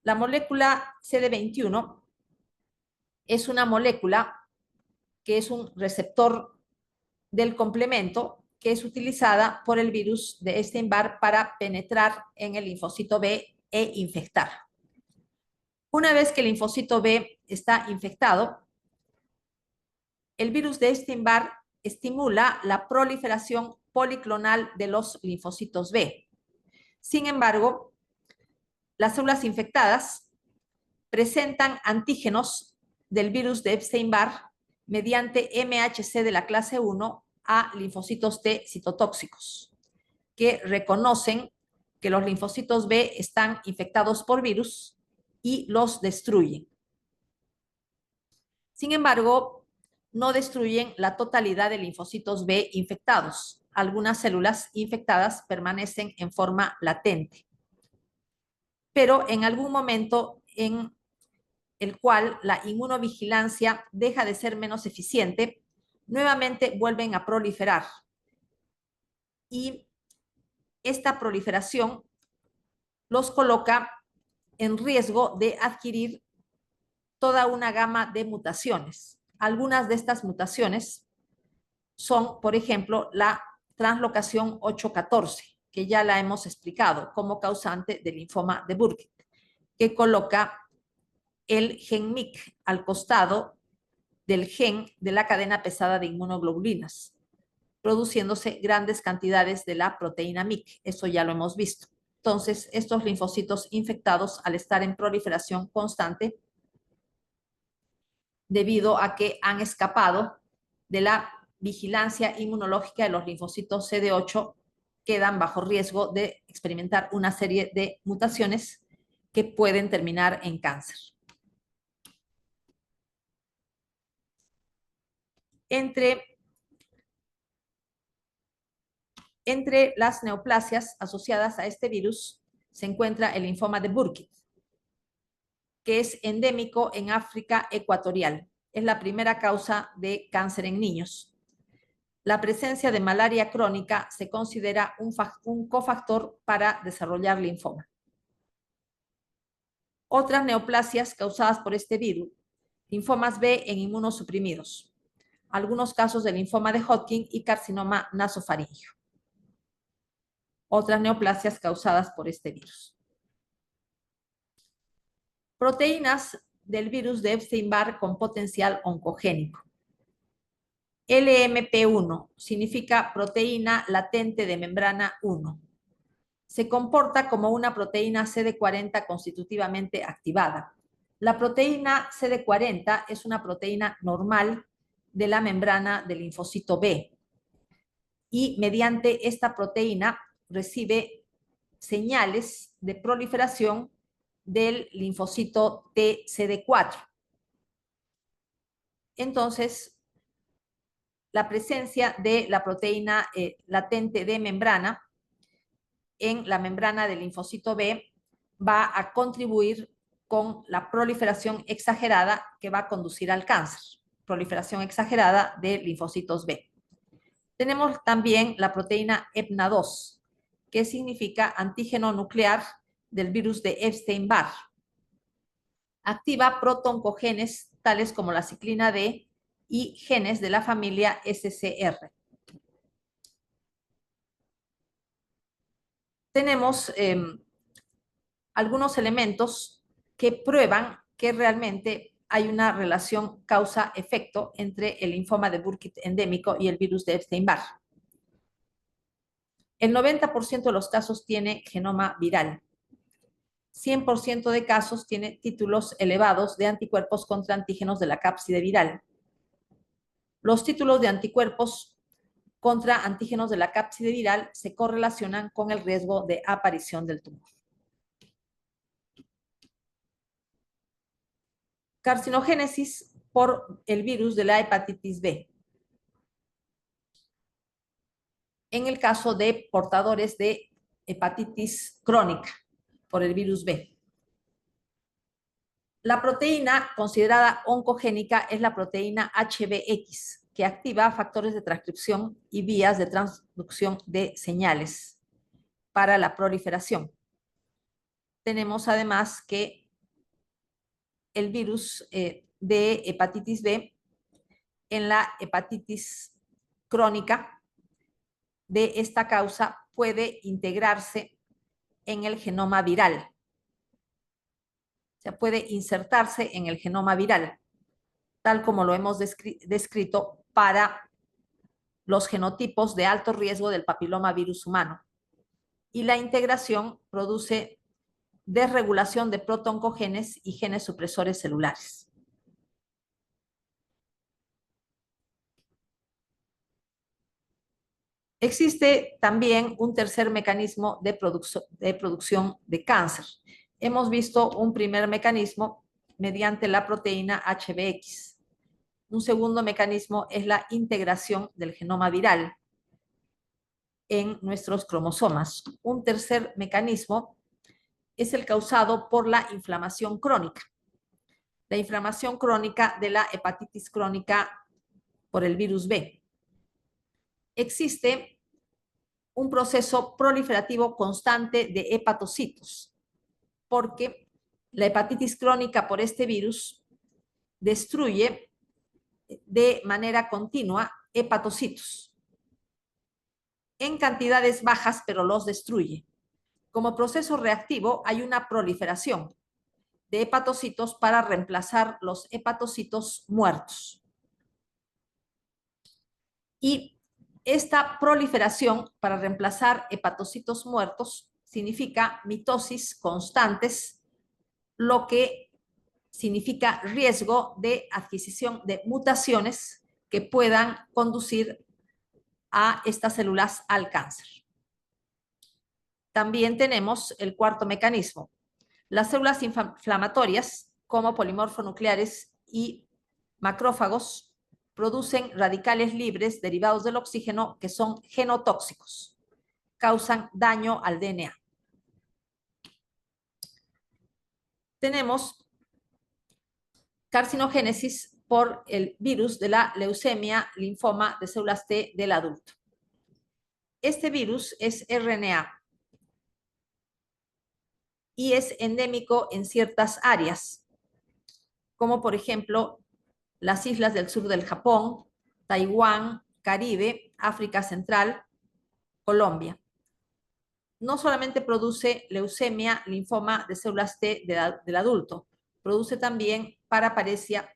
La molécula CD21 es una molécula que es un receptor del complemento que es utilizada por el virus de Epstein-Barr para penetrar en el linfocito B e infectar. Una vez que el linfocito B está infectado, el virus de Epstein-Barr estimula la proliferación policlonal de los linfocitos B. Sin embargo, Las células infectadas presentan antígenos del virus de Epstein-Barr mediante MHC de la clase 1 a linfocitos T citotóxicos, que reconocen que los linfocitos B están infectados por virus y los destruyen. Sin embargo, no destruyen la totalidad de linfocitos B infectados. Algunas células infectadas permanecen en forma latente. Pero en algún momento en el cual la inmunovigilancia deja de ser menos eficiente, nuevamente vuelven a proliferar. Y esta proliferación los coloca en riesgo de adquirir toda una gama de mutaciones. Algunas de estas mutaciones son, por ejemplo, la translocación 814, que ya la hemos explicado como causante del linfoma de Burkitt, que coloca el gen MYC al costado del gen de la cadena pesada de inmunoglobulinas, produciéndose grandes cantidades de la proteína MYC. Eso ya lo hemos visto. Entonces, estos linfocitos infectados, al estar en proliferación constante, debido a que han escapado de la vigilancia inmunológica de los linfocitos CD8, quedan bajo riesgo de experimentar una serie de mutaciones que pueden terminar en cáncer. Entre las neoplasias asociadas a este virus se encuentra el linfoma de Burkitt, que es endémico en África ecuatorial. Es la primera causa de cáncer en niños. La presencia de malaria crónica se considera un cofactor para desarrollar linfoma. Otras neoplasias causadas por este virus: linfomas B en inmunosuprimidos, algunos casos de linfoma de Hodgkin y carcinoma nasofaríngeo. Otras neoplasias causadas por este virus. Proteínas del virus de Epstein-Barr con potencial oncogénico. LMP1 significa proteína latente de membrana 1. Se comporta como una proteína CD40 constitutivamente activada. La proteína CD40 es una proteína normal de la membrana del linfocito B y mediante esta proteína recibe señales de proliferación del linfocito T CD4. Entonces, la presencia de la proteína latente de membrana en la membrana del linfocito B va a contribuir con la proliferación exagerada que va a conducir al cáncer. Proliferación exagerada de linfocitos B. Tenemos también la proteína EPNA2, que significa antígeno nuclear del virus de Epstein-Barr. Activa protooncogenes tales como la ciclina D y genes de la familia SCR. Tenemos algunos elementos que prueban que realmente hay una relación causa-efecto entre el linfoma de Burkitt endémico y el virus de Epstein-Barr. El 90% de los casos tiene genoma viral. 100% de casos tiene títulos elevados de anticuerpos contra antígenos de la cápside viral. Los títulos de anticuerpos contra antígenos de la cápside viral se correlacionan con el riesgo de aparición del tumor. Carcinogénesis por el virus de la hepatitis B. En el caso de portadores de hepatitis crónica por el virus B. La proteína considerada oncogénica es la proteína HBX, que activa factores de transcripción y vías de transducción de señales para la proliferación. Tenemos además que el virus de hepatitis B en la hepatitis crónica de esta causa puede integrarse en el genoma viral. O sea, puede insertarse en el genoma viral, tal como lo hemos descrito para los genotipos de alto riesgo del papiloma virus humano. Y la integración produce desregulación de protooncogenes y genes supresores celulares. Existe también un tercer mecanismo de producción de cáncer. Hemos visto un primer mecanismo mediante la proteína HBX. Un segundo mecanismo es la integración del genoma viral en nuestros cromosomas. Un tercer mecanismo es el causado por la inflamación crónica. La inflamación crónica de la hepatitis crónica por el virus B. Existe un proceso proliferativo constante de hepatocitos, porque la hepatitis crónica por este virus destruye de manera continua hepatocitos en cantidades bajas, pero los destruye. Como proceso reactivo hay una proliferación de hepatocitos para reemplazar los hepatocitos muertos. Y esta proliferación para reemplazar hepatocitos muertos significa mitosis constantes, lo que significa riesgo de adquisición de mutaciones que puedan conducir a estas células al cáncer. También tenemos el cuarto mecanismo. Las células inflamatorias, como polimorfonucleares y macrófagos, producen radicales libres derivados del oxígeno que son genotóxicos. Causan daño al DNA. Tenemos carcinogénesis por el virus de la leucemia linfoma de células T del adulto. Este virus es RNA y es endémico en ciertas áreas, como por ejemplo las islas del sur del Japón, Taiwán, Caribe, África Central, Colombia. No solamente produce leucemia, linfoma de células T del adulto, produce también paraparesia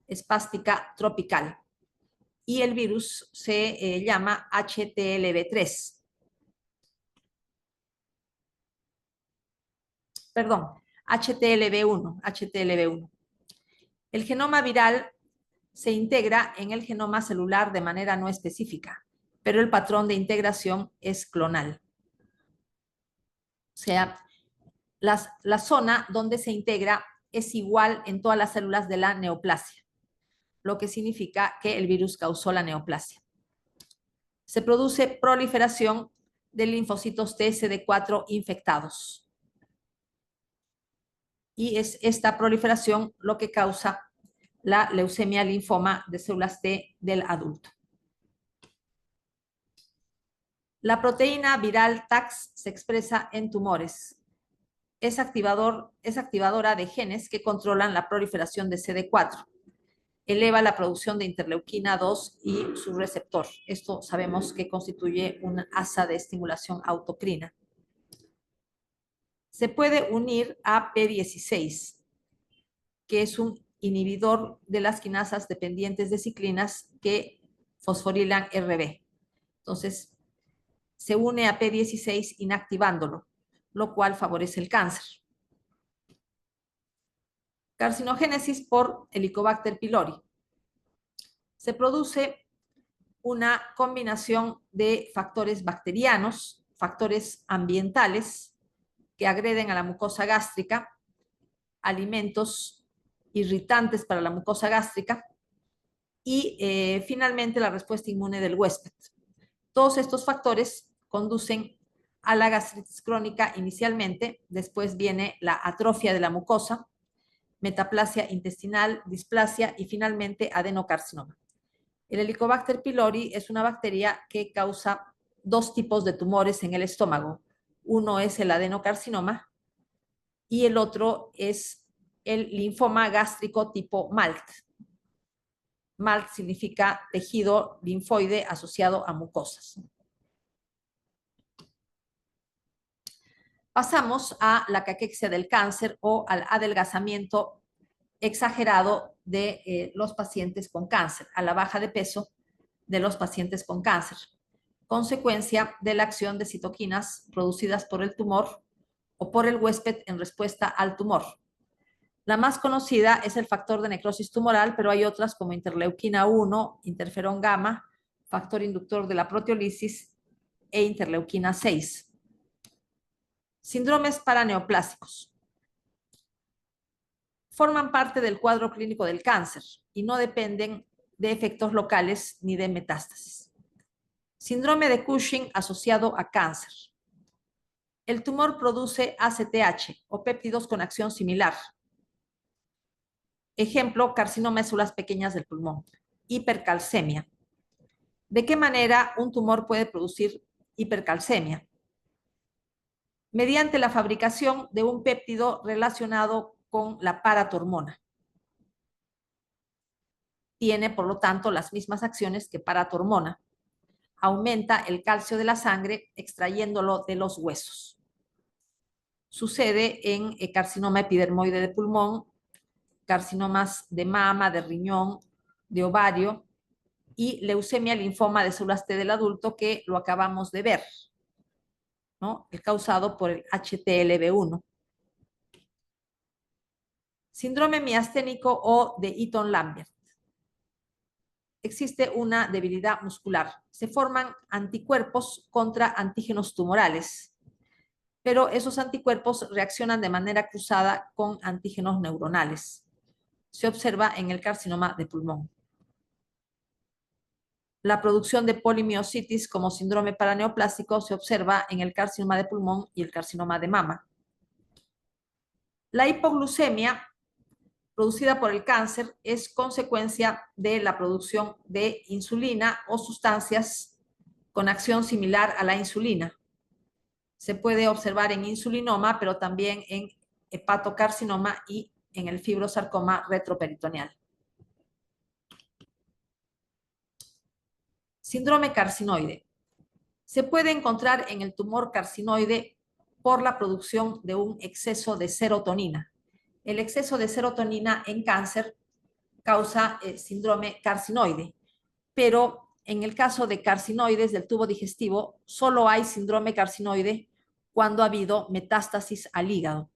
espástica tropical. Y el virus se llama HTLV3. Perdón, HTLV1. El genoma viral se integra en el genoma celular de manera no específica, pero el patrón de integración es clonal. O sea, la zona donde se integra es igual en todas las células de la neoplasia, lo que significa que el virus causó la neoplasia. Se produce proliferación de linfocitos TSD4 infectados. Y es esta proliferación lo que causa la leucemia linfoma de células T del adulto. La proteína viral TAX se expresa en tumores. Es activadora de genes que controlan la proliferación de CD4. Eleva la producción de interleuquina 2 y su receptor. Esto sabemos que constituye una asa de estimulación autocrina. Se puede unir a P16, que es un inhibidor de las quinasas dependientes de ciclinas que fosforilan RB. Entonces, se une a P16 inactivándolo, lo cual favorece el cáncer. Carcinogénesis por Helicobacter pylori. Se produce una combinación de factores bacterianos, factores ambientales que agreden a la mucosa gástrica, alimentos irritantes para la mucosa gástrica y finalmente la respuesta inmune del huésped. Todos estos factores conducen a la gastritis crónica inicialmente, después viene la atrofia de la mucosa, metaplasia intestinal, displasia y finalmente adenocarcinoma. El Helicobacter pylori es una bacteria que causa dos tipos de tumores en el estómago. Uno es el adenocarcinoma y el otro es el linfoma gástrico tipo MALT. MALT significa tejido linfoide asociado a mucosas. Pasamos a la caquexia del cáncer o al adelgazamiento exagerado de los pacientes con cáncer, a la baja de peso de los pacientes con cáncer, consecuencia de la acción de citoquinas producidas por el tumor o por el huésped en respuesta al tumor. La más conocida es el factor de necrosis tumoral, pero hay otras como interleuquina 1, interferón gamma, factor inductor de la proteólisis e interleuquina 6. Síndromes paraneoplásicos. Forman parte del cuadro clínico del cáncer y no dependen de efectos locales ni de metástasis. Síndrome de Cushing asociado a cáncer. El tumor produce ACTH o péptidos con acción similar. Ejemplo, carcinoma de células pequeñas del pulmón. Hipercalcemia. ¿De qué manera un tumor puede producir hipercalcemia? Mediante la fabricación de un péptido relacionado con la paratormona. Tiene, por lo tanto, las mismas acciones que paratormona. Aumenta el calcio de la sangre extrayéndolo de los huesos. Sucede en carcinoma epidermoide de pulmón, carcinomas de mama, de riñón, de ovario y leucemia linfoma de células T del adulto que lo acabamos de ver, ¿no? El causado por el HTLV1. Síndrome miasténico o de Eaton-Lambert. Existe una debilidad muscular. Se forman anticuerpos contra antígenos tumorales, pero esos anticuerpos reaccionan de manera cruzada con antígenos neuronales. Se observa en el carcinoma de pulmón. La producción de polimiositis como síndrome paraneoplásico se observa en el carcinoma de pulmón y el carcinoma de mama. La hipoglucemia producida por el cáncer es consecuencia de la producción de insulina o sustancias con acción similar a la insulina. Se puede observar en insulinoma, pero también en hepatocarcinoma y en el fibrosarcoma retroperitoneal. Síndrome carcinoide. Se puede encontrar en el tumor carcinoide por la producción de un exceso de serotonina. El exceso de serotonina en cáncer causa síndrome carcinoide, pero en el caso de carcinoides del tubo digestivo, solo hay síndrome carcinoide cuando ha habido metástasis al hígado.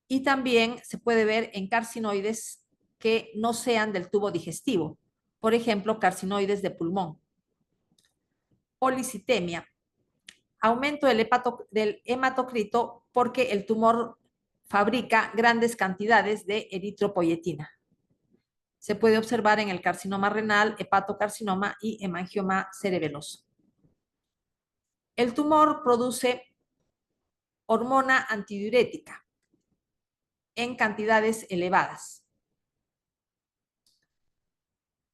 Y también se puede ver en carcinoides que no sean del tubo digestivo, por ejemplo, carcinoides de pulmón. Policitemia. Aumento del hematocrito porque el tumor fabrica grandes cantidades de eritropoyetina. Se puede observar en el carcinoma renal, hepatocarcinoma y hemangioma cerebeloso. El tumor produce hormona antidiurética en cantidades elevadas.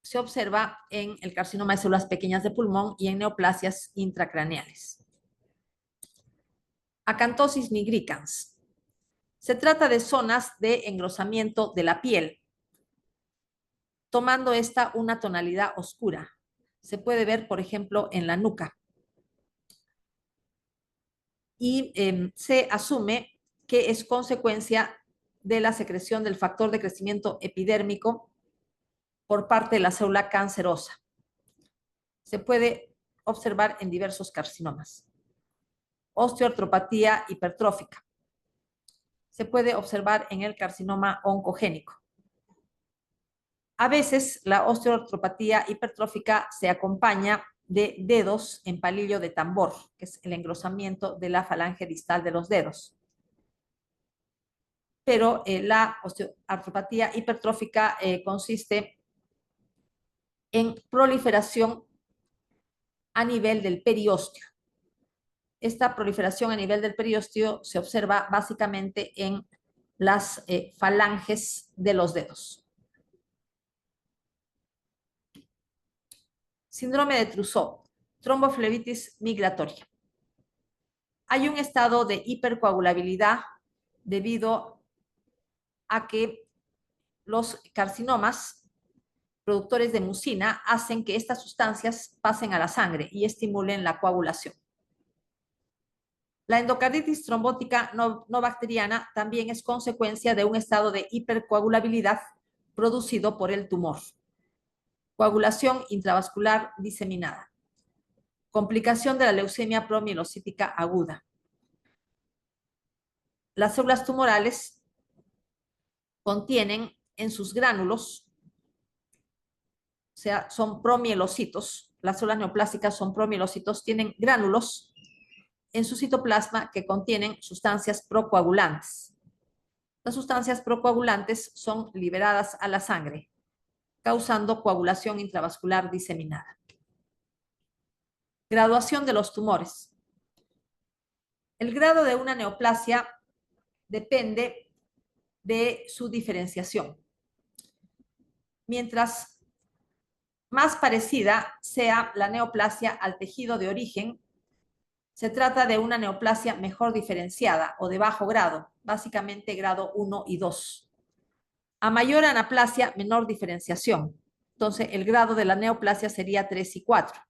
Se observa en el carcinoma de células pequeñas de pulmón y en neoplasias intracraneales. Acantosis nigricans. Se trata de zonas de engrosamiento de la piel, tomando esta una tonalidad oscura. Se puede ver, por ejemplo, en la nuca. Y se asume que es consecuencia de la secreción del factor de crecimiento epidérmico por parte de la célula cancerosa. Se puede observar en diversos carcinomas. Osteoartropatía hipertrófica. Se puede observar en el carcinoma oncogénico. A veces la osteoartropatía hipertrófica se acompaña de dedos en palillo de tambor, que es el engrosamiento de la falange distal de los dedos. Pero la osteoartropatía hipertrófica consiste en proliferación a nivel del periósteo. Esta proliferación a nivel del periósteo se observa básicamente en las falanges de los dedos. Síndrome de Trousseau, tromboflebitis migratoria. Hay un estado de hipercoagulabilidad debido a que los carcinomas productores de mucina hacen que estas sustancias pasen a la sangre y estimulen la coagulación. La endocarditis trombótica no bacteriana también es consecuencia de un estado de hipercoagulabilidad producido por el tumor. Coagulación intravascular diseminada. Complicación de la leucemia promielocítica aguda. Las células tumorales contienen en sus gránulos, o sea, son promielocitos, las células neoplásicas son promielocitos, tienen gránulos en su citoplasma que contienen sustancias procoagulantes. Las sustancias procoagulantes son liberadas a la sangre, causando coagulación intravascular diseminada. Graduación de los tumores. El grado de una neoplasia depende de su diferenciación. Mientras más parecida sea la neoplasia al tejido de origen, se trata de una neoplasia mejor diferenciada o de bajo grado, básicamente grado 1 y 2. A mayor anaplasia, menor diferenciación. Entonces, el grado de la neoplasia sería 3 y 4.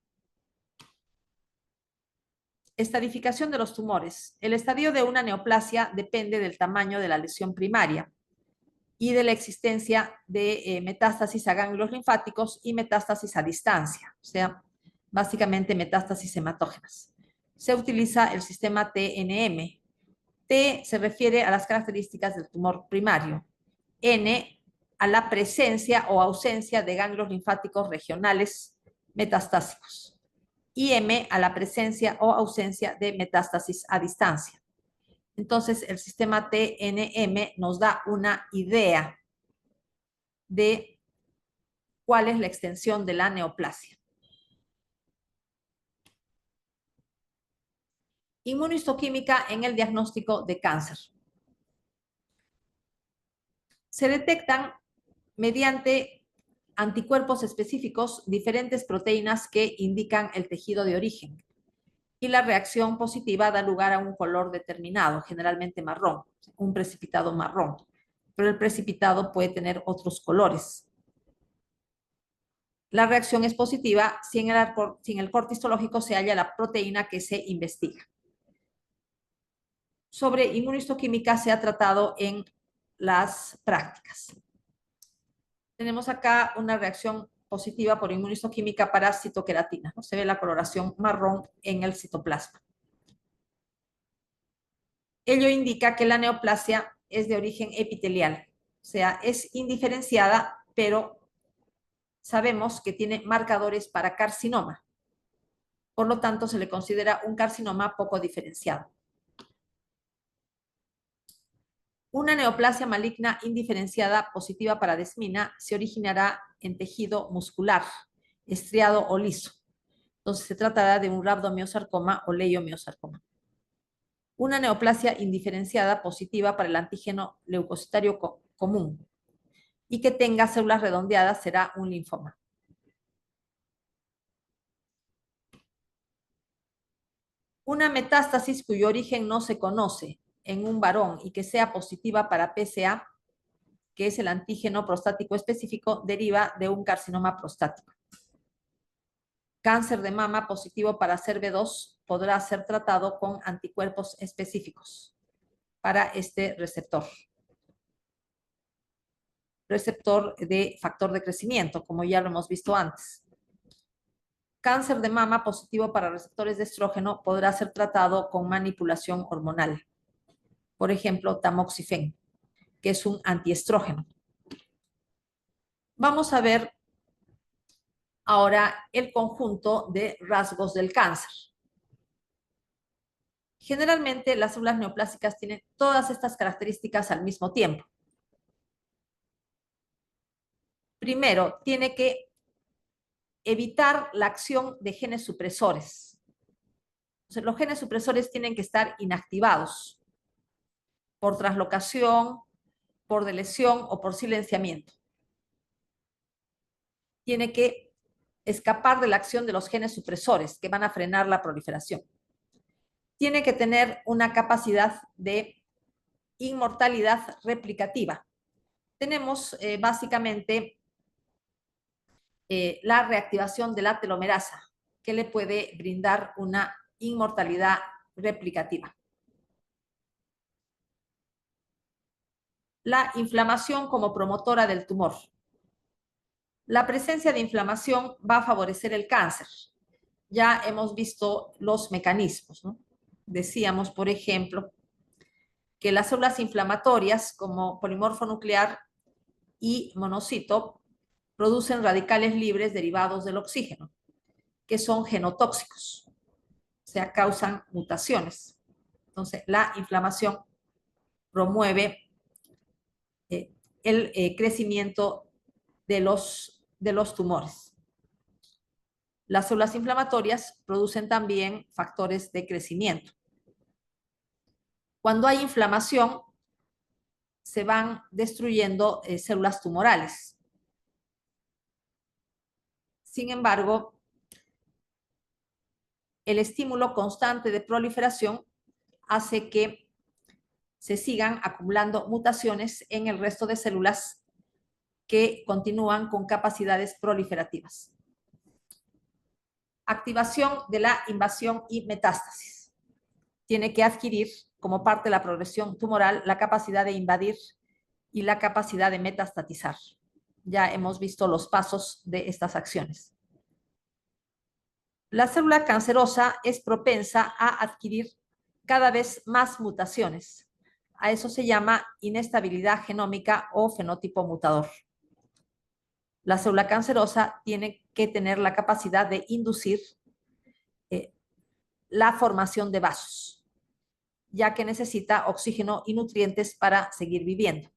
Estadificación de los tumores. El estadio de una neoplasia depende del tamaño de la lesión primaria y de la existencia de metástasis a ganglios linfáticos y metástasis a distancia, o sea, básicamente metástasis hematógenas. Se utiliza el sistema TNM. T se refiere a las características del tumor primario. N a la presencia o ausencia de ganglios linfáticos regionales metastásicos. Y M a la presencia o ausencia de metástasis a distancia. Entonces, el sistema TNM nos da una idea de cuál es la extensión de la neoplasia. Inmunohistoquímica en el diagnóstico de cáncer. Se detectan mediante anticuerpos específicos diferentes proteínas que indican el tejido de origen. Y la reacción positiva da lugar a un color determinado, generalmente marrón, un precipitado marrón. Pero el precipitado puede tener otros colores. La reacción es positiva si en el corte histológico se halla la proteína que se investiga. Sobre inmunohistoquímica se ha tratado en las prácticas. Tenemos acá una reacción positiva por inmunohistoquímica para citoqueratina, ¿no? Se ve la coloración marrón en el citoplasma. Ello indica que la neoplasia es de origen epitelial, o sea, es indiferenciada, pero sabemos que tiene marcadores para carcinoma. Por lo tanto, se le considera un carcinoma poco diferenciado. Una neoplasia maligna indiferenciada positiva para desmina se originará en tejido muscular, estriado o liso. Entonces, se tratará de un rhabdomiosarcoma o leiomiosarcoma. Una neoplasia indiferenciada positiva para el antígeno leucocitario común y que tenga células redondeadas será un linfoma. Una metástasis cuyo origen no se conoce en un varón y que sea positiva para PSA, que es el antígeno prostático específico, deriva de un carcinoma prostático. Cáncer de mama positivo para CERV2 podrá ser tratado con anticuerpos específicos para este receptor. Receptor de factor de crecimiento, como ya lo hemos visto antes. Cáncer de mama positivo para receptores de estrógeno podrá ser tratado con manipulación hormonal. Por ejemplo, tamoxifen, que es un antiestrógeno. Vamos a ver ahora el conjunto de rasgos del cáncer. Generalmente las células neoplásicas tienen todas estas características al mismo tiempo. Primero, tiene que evitar la acción de genes supresores. Entonces, los genes supresores tienen que estar inactivados por traslocación, por delesión o por silenciamiento. Tiene que escapar de la acción de los genes supresores que van a frenar la proliferación. Tiene que tener una capacidad de inmortalidad replicativa. Tenemos básicamente la reactivación de la telomerasa, que le puede brindar una inmortalidad replicativa. La inflamación como promotora del tumor. La presencia de inflamación va a favorecer el cáncer. Ya hemos visto los mecanismos, ¿no? Decíamos, por ejemplo, que las células inflamatorias como polimorfo nuclear y monocito producen radicales libres derivados del oxígeno, que son genotóxicos, o sea, causan mutaciones. Entonces, la inflamación promueve el crecimiento de los tumores. Las células inflamatorias producen también factores de crecimiento. Cuando hay inflamación, se van destruyendo células tumorales. Sin embargo, el estímulo constante de proliferación hace que se sigan acumulando mutaciones en el resto de células que continúan con capacidades proliferativas. Activación de la invasión y metástasis. Tiene que adquirir, como parte de la progresión tumoral, la capacidad de invadir y la capacidad de metastatizar. Ya hemos visto los pasos de estas acciones. La célula cancerosa es propensa a adquirir cada vez más mutaciones. A eso se llama inestabilidad genómica o fenotipo mutador. La célula cancerosa tiene que tener la capacidad de inducir la formación de vasos, ya que necesita oxígeno y nutrientes para seguir viviendo.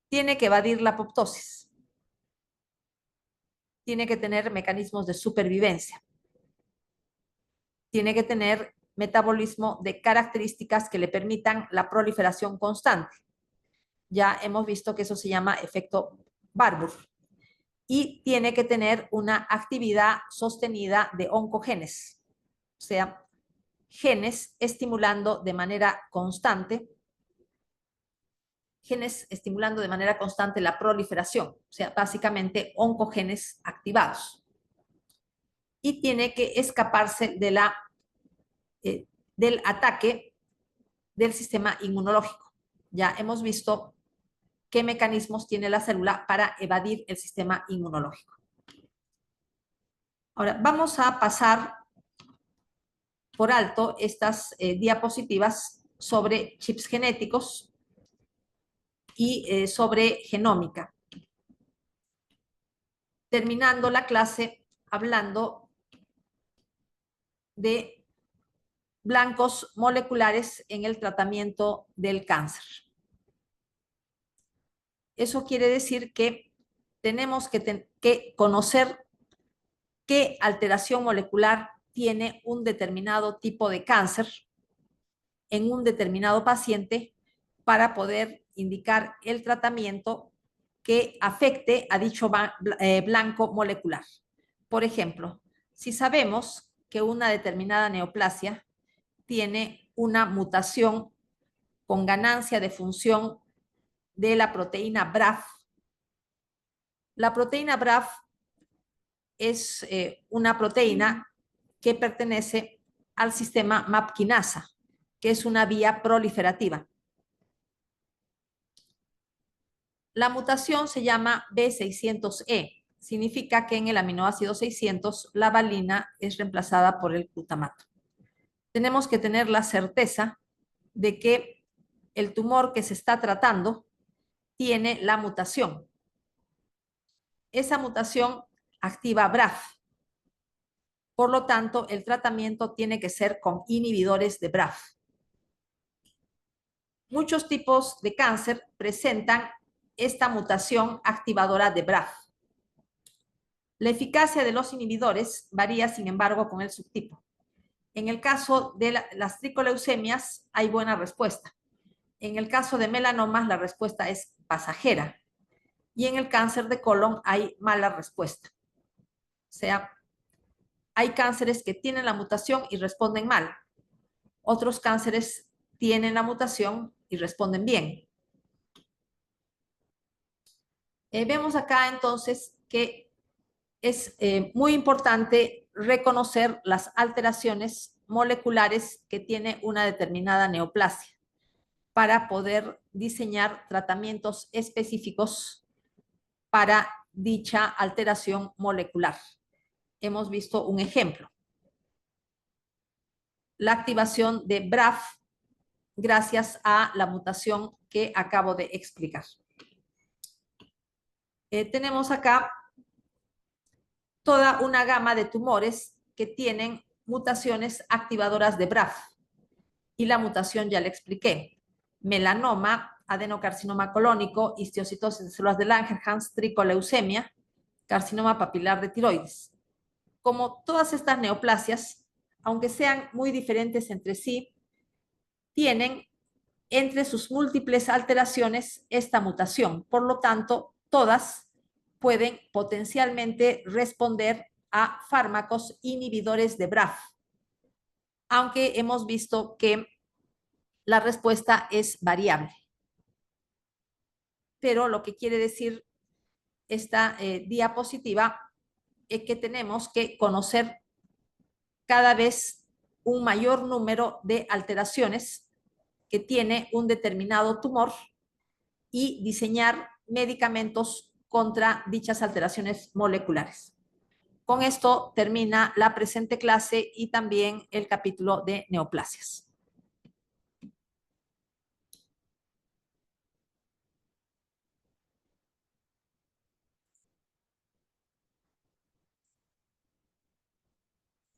Tiene que evadir la apoptosis. Tiene que tener mecanismos de supervivencia. Tiene que tener metabolismo de características que le permitan la proliferación constante. Ya hemos visto que eso se llama efecto Barbour. Y tiene que tener una actividad sostenida de oncogenes, o sea, genes estimulando de manera constante la proliferación, o sea, básicamente oncogenes activados. Y tiene que escaparse del ataque del sistema inmunológico. Ya hemos visto qué mecanismos tiene la célula para evadir el sistema inmunológico. Ahora, vamos a pasar por alto estas diapositivas sobre chips genéticos y sobre genómica, terminando la clase hablando de blancos moleculares en el tratamiento del cáncer. Eso quiere decir que tenemos que conocer qué alteración molecular tiene un determinado tipo de cáncer en un determinado paciente para poder indicar el tratamiento que afecte a dicho blanco molecular. Por ejemplo, si sabemos que una determinada neoplasia tiene una mutación con ganancia de función de la proteína BRAF. La proteína BRAF es una proteína que pertenece al sistema MAP quinasa, que es una vía proliferativa. La mutación se llama B600E. Significa que en el aminoácido 600 la valina es reemplazada por el glutamato. Tenemos que tener la certeza de que el tumor que se está tratando tiene la mutación. Esa mutación activa BRAF. Por lo tanto, el tratamiento tiene que ser con inhibidores de BRAF. Muchos tipos de cáncer presentan esta mutación activadora de BRAF. La eficacia de los inhibidores varía, sin embargo, con el subtipo. En el caso de las tricoleucemias hay buena respuesta. En el caso de melanomas la respuesta es pasajera. Y en el cáncer de colon hay mala respuesta. O sea, hay cánceres que tienen la mutación y responden mal. Otros cánceres tienen la mutación y responden bien. Vemos acá entonces que es muy importante reconocer las alteraciones moleculares que tiene una determinada neoplasia para poder diseñar tratamientos específicos para dicha alteración molecular. Hemos visto un ejemplo. La activación de BRAF gracias a la mutación que acabo de explicar. Tenemos acá toda una gama de tumores que tienen mutaciones activadoras de BRAF. Y la mutación ya le expliqué. Melanoma, adenocarcinoma colónico, histiocytosis de células de Langerhans, tricoleucemia, carcinoma papilar de tiroides. Como todas estas neoplasias, aunque sean muy diferentes entre sí, tienen entre sus múltiples alteraciones esta mutación. Por lo tanto, todas pueden potencialmente responder a fármacos inhibidores de BRAF, aunque hemos visto que la respuesta es variable. Pero lo que quiere decir esta diapositiva es que tenemos que conocer cada vez un mayor número de alteraciones que tiene un determinado tumor y diseñar medicamentos contra dichas alteraciones moleculares. Con esto termina la presente clase y también el capítulo de neoplasias.